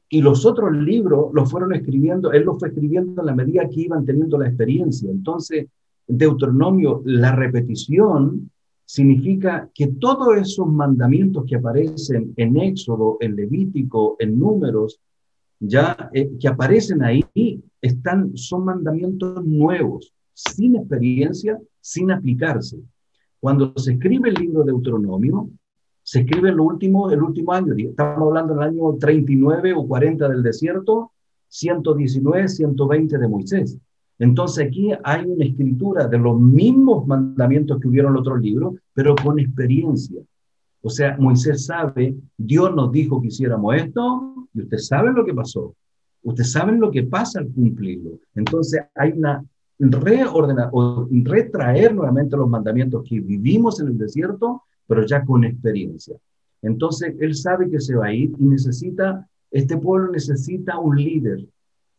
y los otros libros los fueron escribiendo, él los fue escribiendo en la medida que iban teniendo la experiencia. Entonces, Deuteronomio, la repetición, significa que todos esos mandamientos que aparecen en Éxodo, en Levítico, en Números, ya que aparecen ahí, son mandamientos nuevos. sin experiencia, sin aplicarse. Cuando se escribe el libro de Deuteronomio, se escribe el último año, estamos hablando del año 39 o 40 del desierto, 119, 120 de Moisés. Entonces aquí hay una escritura de los mismos mandamientos que hubieron en otros libros, pero con experiencia. O sea, Moisés sabe, Dios nos dijo que hiciéramos esto, y ustedes saben lo que pasó. Ustedes saben lo que pasa al cumplirlo. Entonces hay una reordenar o retraer nuevamente los mandamientos que vivimos en el desierto, pero ya con experiencia. Entonces él sabe que se va a ir y este pueblo necesita un líder,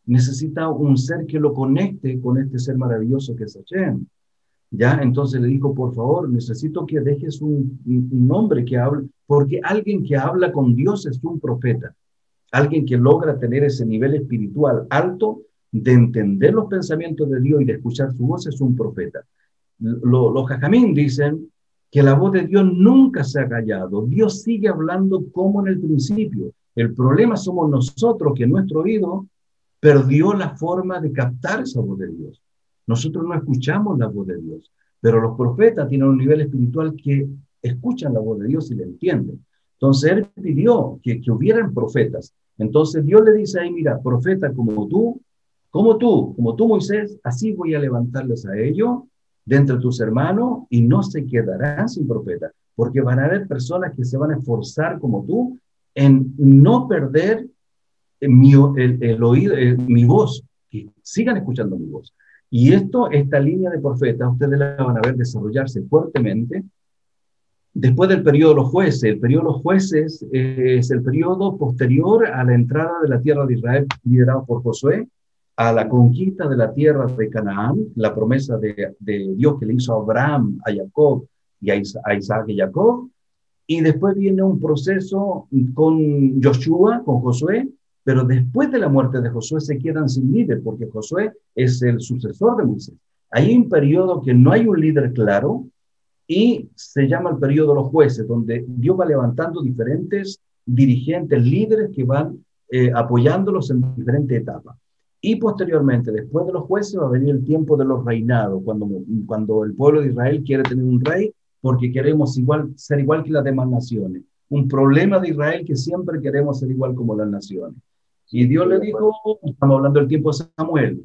necesita un ser que lo conecte con este ser maravilloso que es Hashem. ¿Ya? Entonces le dijo, por favor, necesito que dejes un hombre que hable, porque alguien que habla con Dios es un profeta. Alguien que logra tener ese nivel espiritual alto de entender los pensamientos de Dios y de escuchar su voz es un profeta. Los jajamín dicen que la voz de Dios nunca se ha callado. Dios sigue hablando como en el principio. El problema somos nosotros, que nuestro oído perdió la forma de captar esa voz de Dios. Nosotros no escuchamos la voz de Dios, pero los profetas tienen un nivel espiritual que escuchan la voz de Dios y la entienden. Entonces él pidió que hubieran profetas. Entonces Dios le dice ahí, mira, profeta como tú, Moisés, así voy a levantarles a ellos de entre tus hermanos y no se quedarán sin profeta, porque van a haber personas que se van a esforzar como tú en no perder el oído, mi voz, que sigan escuchando mi voz. Y esta línea de profetas, ustedes la van a ver desarrollarse fuertemente después del periodo de los jueces. El periodo de los jueces es el periodo posterior a la entrada de la tierra de Israel, liderado por Josué, a la conquista de la tierra de Canaán, la promesa de Dios que le hizo a Abraham, a Jacob y a Isaac y Jacob. Y después viene un proceso con Josué, pero después de la muerte de Josué se quedan sin líder, porque Josué es el sucesor de Moisés. Hay un periodo que no hay un líder claro, y se llama el periodo de los jueces, donde Dios va levantando diferentes dirigentes, líderes que van apoyándolos en diferentes etapas. Y posteriormente, después de los jueces, va a venir el tiempo de los reinados, cuando el pueblo de Israel quiere tener un rey, porque queremos ser igual que las demás naciones. Un problema de Israel que siempre queremos ser igual como las naciones. Y Dios le dijo, estamos hablando del tiempo de Samuel,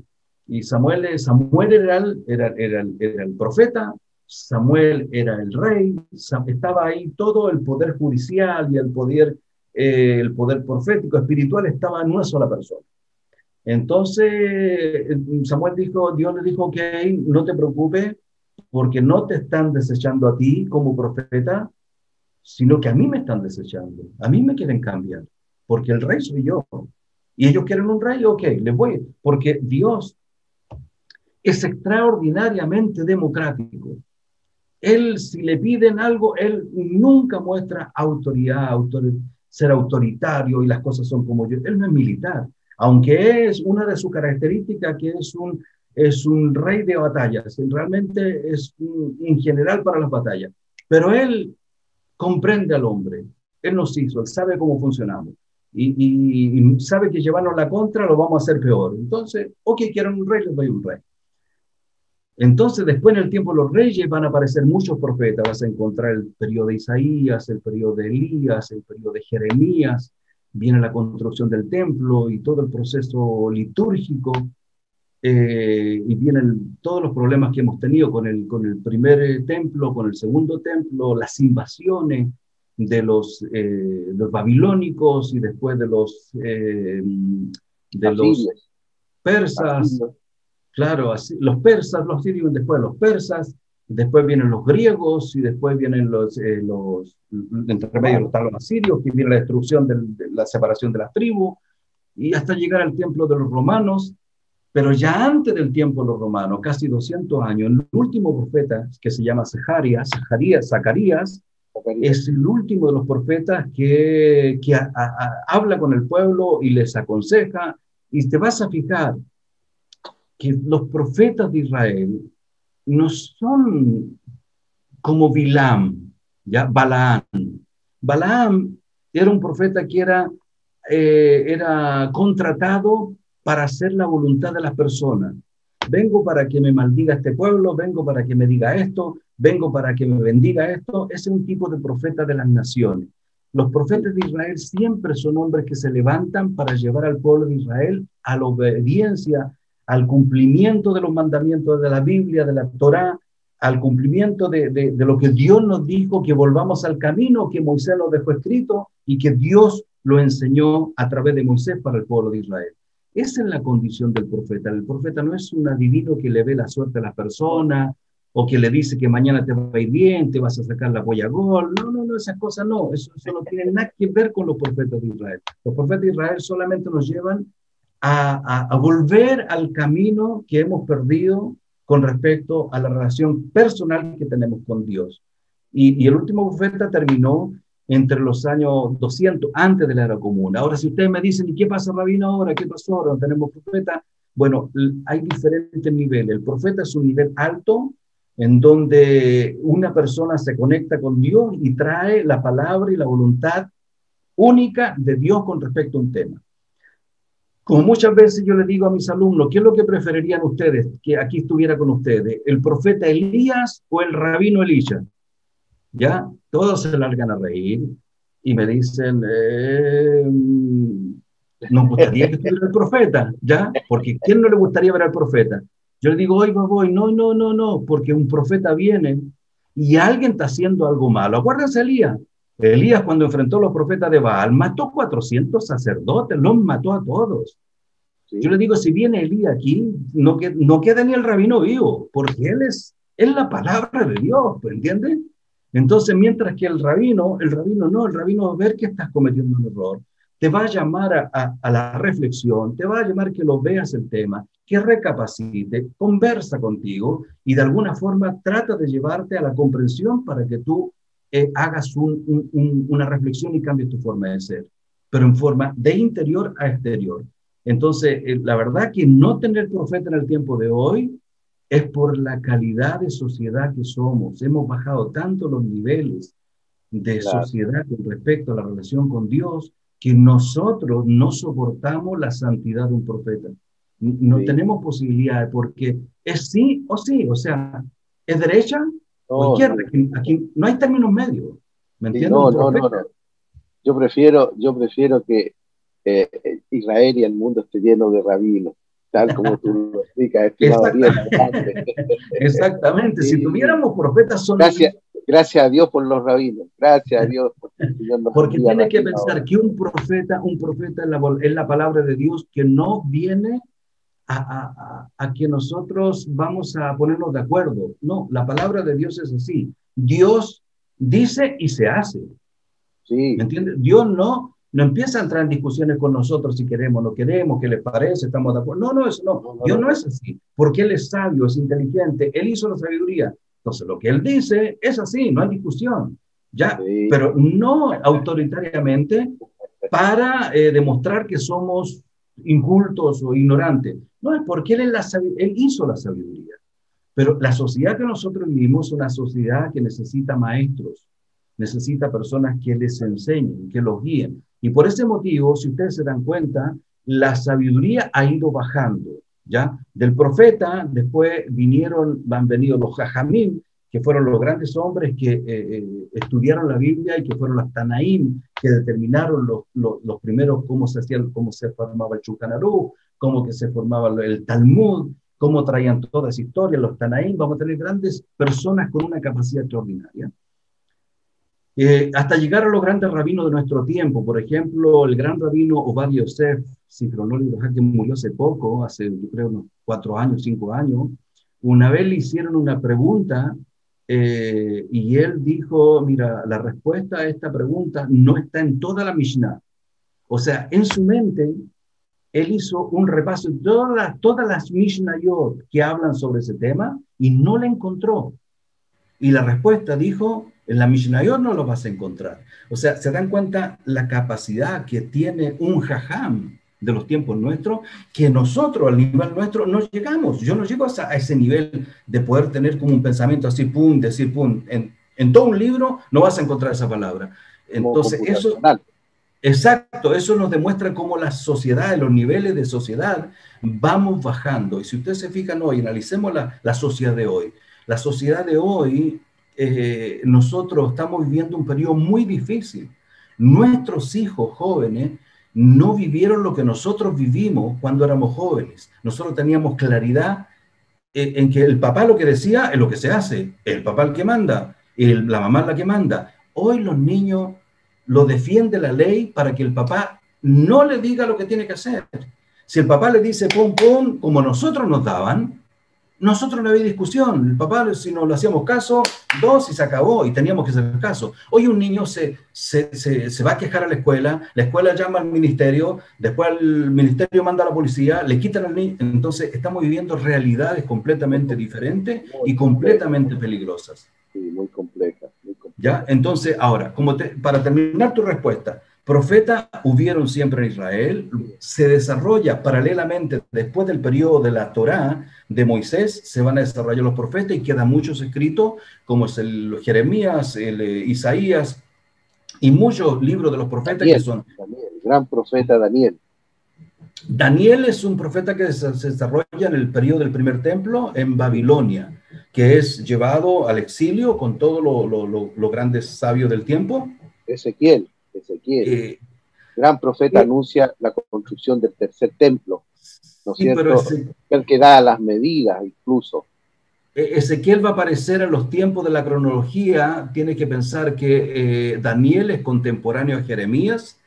y Samuel era el profeta, Samuel era el rey, estaba ahí todo el poder judicial y el poder profético, espiritual, estaba en una sola persona. Entonces Dios le dijo, ok, no te preocupes, porque no te están desechando a ti como profeta, sino que a mí me están desechando, a mí me quieren cambiar, porque el rey soy yo. Y ellos quieren un rey, ok, les voy, porque Dios es extraordinariamente democrático. Él, si le piden algo, él nunca muestra autoridad, ser autoritario y las cosas son como yo. Él no es militar, aunque es una de sus características que es un rey de batallas, realmente es un general para las batallas, pero él comprende al hombre, él nos hizo, él sabe cómo funcionamos y sabe que llevarnos la contra lo vamos a hacer peor. Entonces, ok, quieren un rey, les doy un rey. Entonces, después en el tiempo de los reyes van a aparecer muchos profetas. Vas a encontrar el periodo de Isaías, el periodo de Elías, el periodo de Jeremías. Viene la construcción del templo y todo el proceso litúrgico. Y vienen todos los problemas que hemos tenido con el primer templo, con el segundo templo, las invasiones de los babilónicos y después de los persas. Claro, así, los persas, los sirios, después los persas, después vienen los griegos y después vienen entre medio están los asirios, que viene la destrucción de la separación de las tribus, y hasta llegar al tiempo de los romanos. Pero ya antes del tiempo de los romanos, casi 200 años, el último profeta, que se llama Zacarías, es el último de los profetas que habla con el pueblo y les aconseja, y te vas a fijar que los profetas de Israel no son como Bilam, ¿ya? Balaam era un profeta que era contratado para hacer la voluntad de las personas. vengo para que me maldiga este pueblo, vengo para que me diga esto, vengo para que me bendiga esto. Ese es un tipo de profeta de las naciones. Los profetas de Israel siempre son hombres que se levantan para llevar al pueblo de Israel a la obediencia, al cumplimiento de los mandamientos de la Biblia, de la Torá, al cumplimiento de lo que Dios nos dijo, que volvamos al camino que Moisés nos dejó escrito y que Dios lo enseñó a través de Moisés para el pueblo de Israel. Esa es la condición del profeta. El profeta no es un adivino que le ve la suerte a la persona o que le dice que mañana te va a ir bien, te vas a sacar la polla gol. No, esas cosas no. Eso no tiene nada que ver con los profetas de Israel. Los profetas de Israel solamente nos llevan a volver al camino que hemos perdido con respecto a la relación personal que tenemos con Dios. Y el último profeta terminó entre los años 200, antes de la era común. Ahora, si ustedes me dicen, ¿y qué pasa, rabino, ahora? ¿Qué pasó ahora? ¿No tenemos profeta? Bueno, hay diferentes niveles. El profeta es un nivel alto, en donde una persona se conecta con Dios y trae la palabra y la voluntad única de Dios con respecto a un tema. Como muchas veces yo le digo a mis alumnos, ¿qué es lo que preferirían ustedes que aquí estuviera con ustedes? ¿El profeta Elías o el rabino Elisha? ¿Ya? Todos se largan a reír y me dicen, nos gustaría que estuviera el profeta, ¿ya? Porque ¿quién no le gustaría ver al profeta? Yo le digo, oiga, voy, no, porque un profeta viene y alguien está haciendo algo malo. Acuérdense Elías. Elías, cuando enfrentó a los profetas de Baal, mató 400 sacerdotes, los mató a todos. Sí. Yo le digo, si viene Elías aquí, no queda ni el rabino vivo, porque él es la palabra de Dios, ¿entiendes? Entonces, mientras que el rabino va a ver que estás cometiendo un error, te va a llamar a la reflexión, te va a llamar que lo veas el tema, que recapacite, conversa contigo y de alguna forma trata de llevarte a la comprensión para que tú hagas una reflexión y cambies tu forma de ser, pero en forma de interior a exterior. Entonces, la verdad que no tener profeta en el tiempo de hoy es por la calidad de sociedad que somos. Hemos bajado tanto los niveles de sociedad con respecto a la relación con Dios que nosotros no soportamos la santidad de un profeta. No tenemos posibilidades porque es sí o sí, o sea, es derecha o izquierda. Aquí no hay términos medios. ¿Me entiendes? No. Yo prefiero que Israel y el mundo esté lleno de rabinos, tal como tú lo explicas, estimado Ariel. Exactamente. Sí. Si tuviéramos profetas solo... Gracias a Dios por los rabinos. Gracias a Dios por el Señor. Porque tienes que pensar que un profeta es la palabra de Dios que no viene a que nosotros vamos a ponernos de acuerdo. No, la palabra de Dios es así. Dios dice y se hace. Sí. ¿Me entiendes? Dios no empieza a entrar en discusiones con nosotros si queremos, no queremos, qué les parece, estamos de acuerdo. No, eso no. Dios no es así, porque Él es sabio, es inteligente, Él hizo la sabiduría. Entonces, lo que Él dice es así, no hay discusión. ¿Ya? Sí. Pero no autoritariamente para demostrar que somos incultos o ignorantes. No, es porque Él hizo la sabiduría. Pero la sociedad que nosotros vivimos es una sociedad que necesita maestros, necesita personas que les enseñen, que los guíen. Y por ese motivo, si ustedes se dan cuenta, la sabiduría ha ido bajando, ¿ya? Del profeta, después han venido los jajamim, que fueron los grandes hombres que estudiaron la Biblia y que fueron los tanaim, que determinaron los primeros cómo se formaba el Shulchan Aruch, cómo que se formaba el Talmud, cómo traían toda esa historia, los tanaim. Vamos a tener grandes personas con una capacidad extraordinaria. Hasta llegar a los grandes rabinos de nuestro tiempo, por ejemplo, el gran rabino Ovadia Yosef, que murió hace poco, hace yo creo unos 4 años, 5 años, una vez le hicieron una pregunta y él dijo, mira, la respuesta a esta pregunta no está en toda la Mishnah. O sea, en su mente, él hizo un repaso de todas las Mishnayot que hablan sobre ese tema y no la encontró. Y la respuesta dijo, en la Mishnayot no lo vas a encontrar. O sea, se dan cuenta la capacidad que tiene un jajam de los tiempos nuestros, que nosotros al nivel nuestro no llegamos. Yo no llego a ese nivel de poder tener como un pensamiento así, decir pum. En todo un libro no vas a encontrar esa palabra. Entonces eso... Exacto, eso nos demuestra cómo la sociedad, los niveles de sociedad, vamos bajando. Y si ustedes se fijan hoy, analicemos la sociedad de hoy. La sociedad de hoy, nosotros estamos viviendo un periodo muy difícil. Nuestros hijos jóvenes no vivieron lo que nosotros vivimos cuando éramos jóvenes. Nosotros teníamos claridad en que el papá lo que decía es lo que se hace, el papá el que manda, la mamá la que manda. Hoy los niños lo defiende la ley para que el papá no le diga lo que tiene que hacer. Si el papá le dice pum, pum, como nosotros nos daban, nosotros no había discusión. El papá, si no le hacíamos caso, 2 y se acabó, y teníamos que hacer caso. Hoy un niño se va a quejar a la escuela llama al ministerio, después el ministerio manda a la policía, le quitan al niño. Entonces estamos viviendo realidades completamente diferentes y completamente peligrosas. Sí, muy complejas. ¿Ya? Entonces, ahora, para terminar tu respuesta, profetas hubieron siempre en Israel, se desarrolla paralelamente después del periodo de la Torá de Moisés, se van a desarrollar los profetas y quedan muchos escritos, como es el Jeremías, el Isaías y muchos libros de los profetas Daniel, que son... el gran profeta Daniel. Daniel es un profeta que se desarrolla en el periodo del primer templo en Babilonia, que es llevado al exilio con todos los grandes sabios del tiempo. Ezequiel, gran profeta, anuncia la construcción del tercer templo, ¿no es cierto? El que da las medidas incluso. Ezequiel va a aparecer en los tiempos de la cronología. Tiene que pensar que Daniel es contemporáneo a Jeremías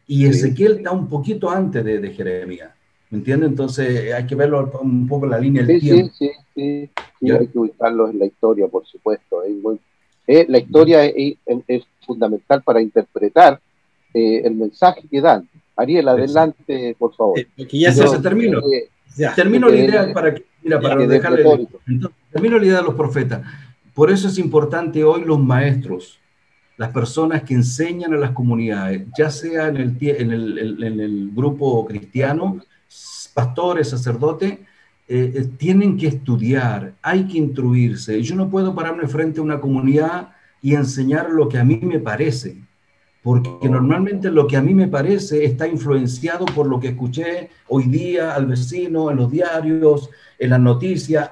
y Ezequiel está un poquito antes de Jeremías, ¿me entiendes? Entonces hay que verlo un poco en la línea del tiempo. Sí, hay que ubicarlos en la historia, por supuesto. La historia es fundamental para interpretar el mensaje que dan. Ariel, adelante, por favor. Ya se terminó. Termino la idea para dejarle. Termino la idea de los profetas. Por eso es importante hoy los maestros, las personas que enseñan a las comunidades, ya sea en el grupo cristiano, pastores, sacerdotes, tienen que estudiar, hay que instruirse. Yo no puedo pararme frente a una comunidad y enseñar lo que a mí me parece, porque normalmente lo que a mí me parece está influenciado por lo que escuché hoy día al vecino, en los diarios, en las noticias.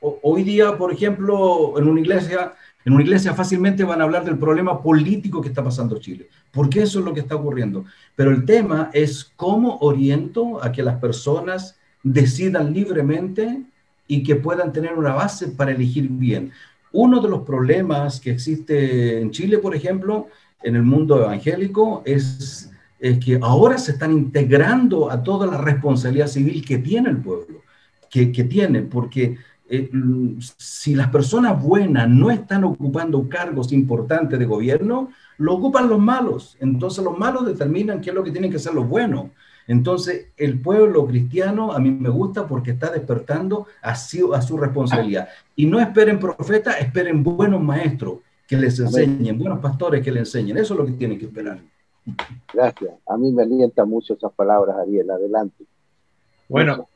Hoy día, por ejemplo, en una iglesia fácilmente van a hablar del problema político que está pasando en Chile, porque eso es lo que está ocurriendo. Pero el tema es cómo oriento a que las personas decidan libremente y que puedan tener una base para elegir bien. Uno de los problemas que existe en Chile, por ejemplo, en el mundo evangélico, es que ahora se están integrando a toda la responsabilidad civil que tiene el pueblo, que tiene, porque si las personas buenas no están ocupando cargos importantes de gobierno, lo ocupan los malos. Entonces los malos determinan qué es lo que tienen que hacer los buenos. Entonces el pueblo cristiano a mí me gusta porque está despertando a su responsabilidad. Y no esperen profetas, esperen buenos maestros que les enseñen, buenos pastores que les enseñen. Eso es lo que tienen que esperar. Gracias. A mí me alientan mucho esas palabras, Ariel. Adelante. Bueno,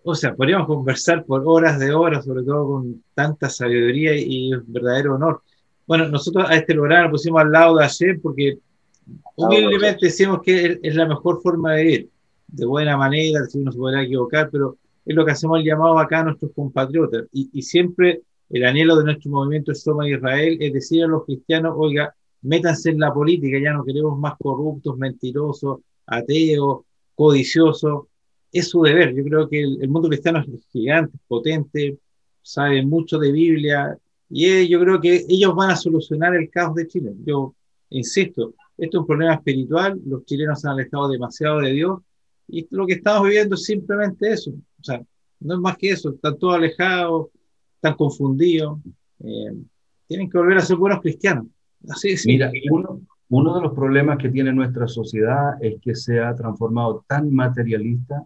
o sea, podríamos conversar por horas de horas, sobre todo con tanta sabiduría y un verdadero honor. Bueno, nosotros a este programa pusimos al lado de Hashem porque humildemente decimos que es la mejor forma de vivir, de buena manera, si uno se podrá equivocar, pero es lo que hacemos el llamado acá a nuestros compatriotas. Y siempre el anhelo de nuestro movimiento Soma Israel es decir a los cristianos, oiga, métanse en la política, ya no queremos más corruptos, mentirosos, ateos, codiciosos. Es su deber. Yo creo que el mundo cristiano es gigante, potente, sabe mucho de Biblia, y yo creo que ellos van a solucionar el caos de Chile. Yo insisto, esto es un problema espiritual, los chilenos se han alejado demasiado de Dios, y lo que estamos viviendo es simplemente eso. O sea, no es más que eso, están todos alejados, están confundidos, tienen que volver a ser buenos cristianos. Así es. Mira, uno de los problemas que tiene nuestra sociedad es que se ha transformado tan materialista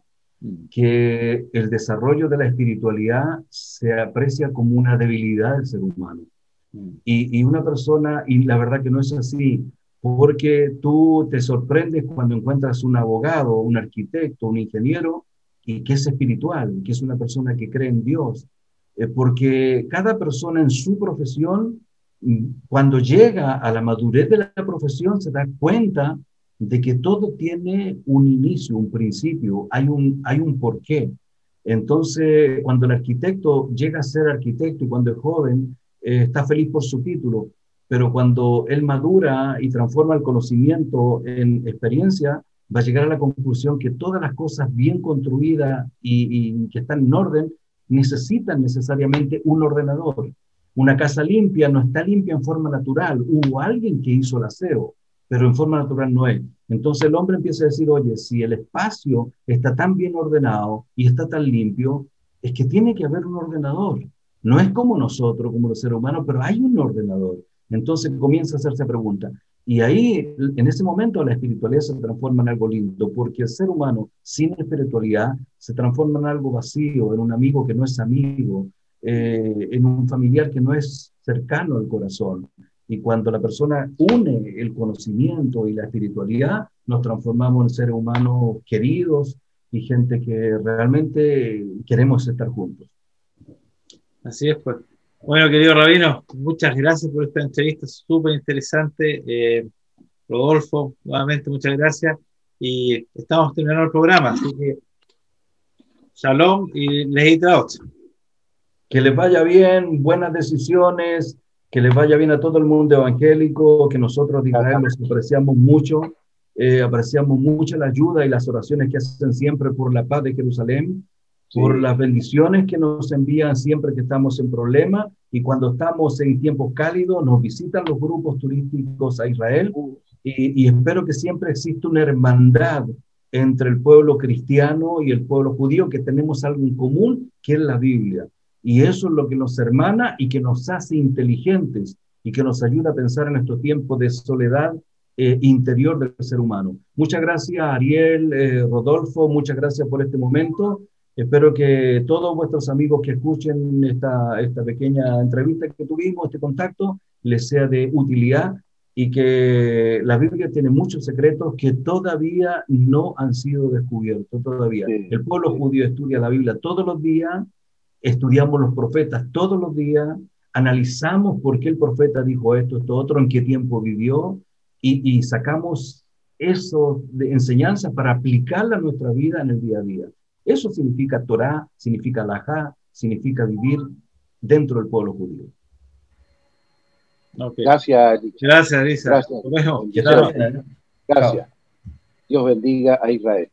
que el desarrollo de la espiritualidad se aprecia como una debilidad del ser humano. Y una persona, y la verdad que no es así, porque tú te sorprendes cuando encuentras un abogado, un arquitecto, un ingeniero, y que es espiritual, que es una persona que cree en Dios, porque cada persona en su profesión, cuando llega a la madurez de la profesión, se da cuenta de que todo tiene un inicio, un principio, hay un porqué. Entonces, cuando el arquitecto llega a ser arquitecto y cuando es joven, está feliz por su título, pero cuando él madura y transforma el conocimiento en experiencia, va a llegar a la conclusión que todas las cosas bien construidas y que están en orden necesitan necesariamente un ordenador. Una casa limpia no está limpia en forma natural, hubo alguien que hizo el aseo, pero en forma natural no es. Entonces el hombre empieza a decir, oye, si el espacio está tan bien ordenado y está tan limpio, es que tiene que haber un ordenador. No es como nosotros, como los seres humanos, pero hay un ordenador. Entonces comienza a hacerse pregunta. Y ahí, en ese momento, la espiritualidad se transforma en algo lindo, porque el ser humano sin espiritualidad se transforma en algo vacío, en un amigo que no es amigo, en un familiar que no es cercano al corazón. Y cuando la persona une el conocimiento y la espiritualidad, nos transformamos en seres humanos queridos y gente que realmente queremos estar juntos. Así es, pues. Bueno, querido Rabino, muchas gracias por esta entrevista súper interesante. Rodolfo, nuevamente muchas gracias. Y estamos terminando el programa, así que shalom y lehitraot. Que les vaya bien, buenas decisiones, que les vaya bien a todo el mundo evangélico, que nosotros de Israel los apreciamos mucho la ayuda y las oraciones que hacen siempre por la paz de Jerusalén, por las bendiciones que nos envían siempre que estamos en problemas, y cuando estamos en tiempos cálidos nos visitan los grupos turísticos a Israel, y espero que siempre exista una hermandad entre el pueblo cristiano y el pueblo judío, que tenemos algo en común, que es la Biblia. Y eso es lo que nos hermana y que nos hace inteligentes y que nos ayuda a pensar en estos tiempos de soledad interior del ser humano. Muchas gracias, Ariel, Rodolfo, muchas gracias por este momento. Espero que todos vuestros amigos que escuchen esta pequeña entrevista que tuvimos, este contacto, les sea de utilidad, y que la Biblia tiene muchos secretos que todavía no han sido descubiertos todavía. El pueblo judío estudia la Biblia todos los días, estudiamos los profetas todos los días, analizamos por qué el profeta dijo esto, esto, otro, en qué tiempo vivió, y sacamos eso de enseñanza para aplicarla a nuestra vida en el día a día. Eso significa Torah, significa Halajá, significa vivir dentro del pueblo judío. Okay. Gracias, Lisa. Gracias. Gracias. Dios bendiga a Israel.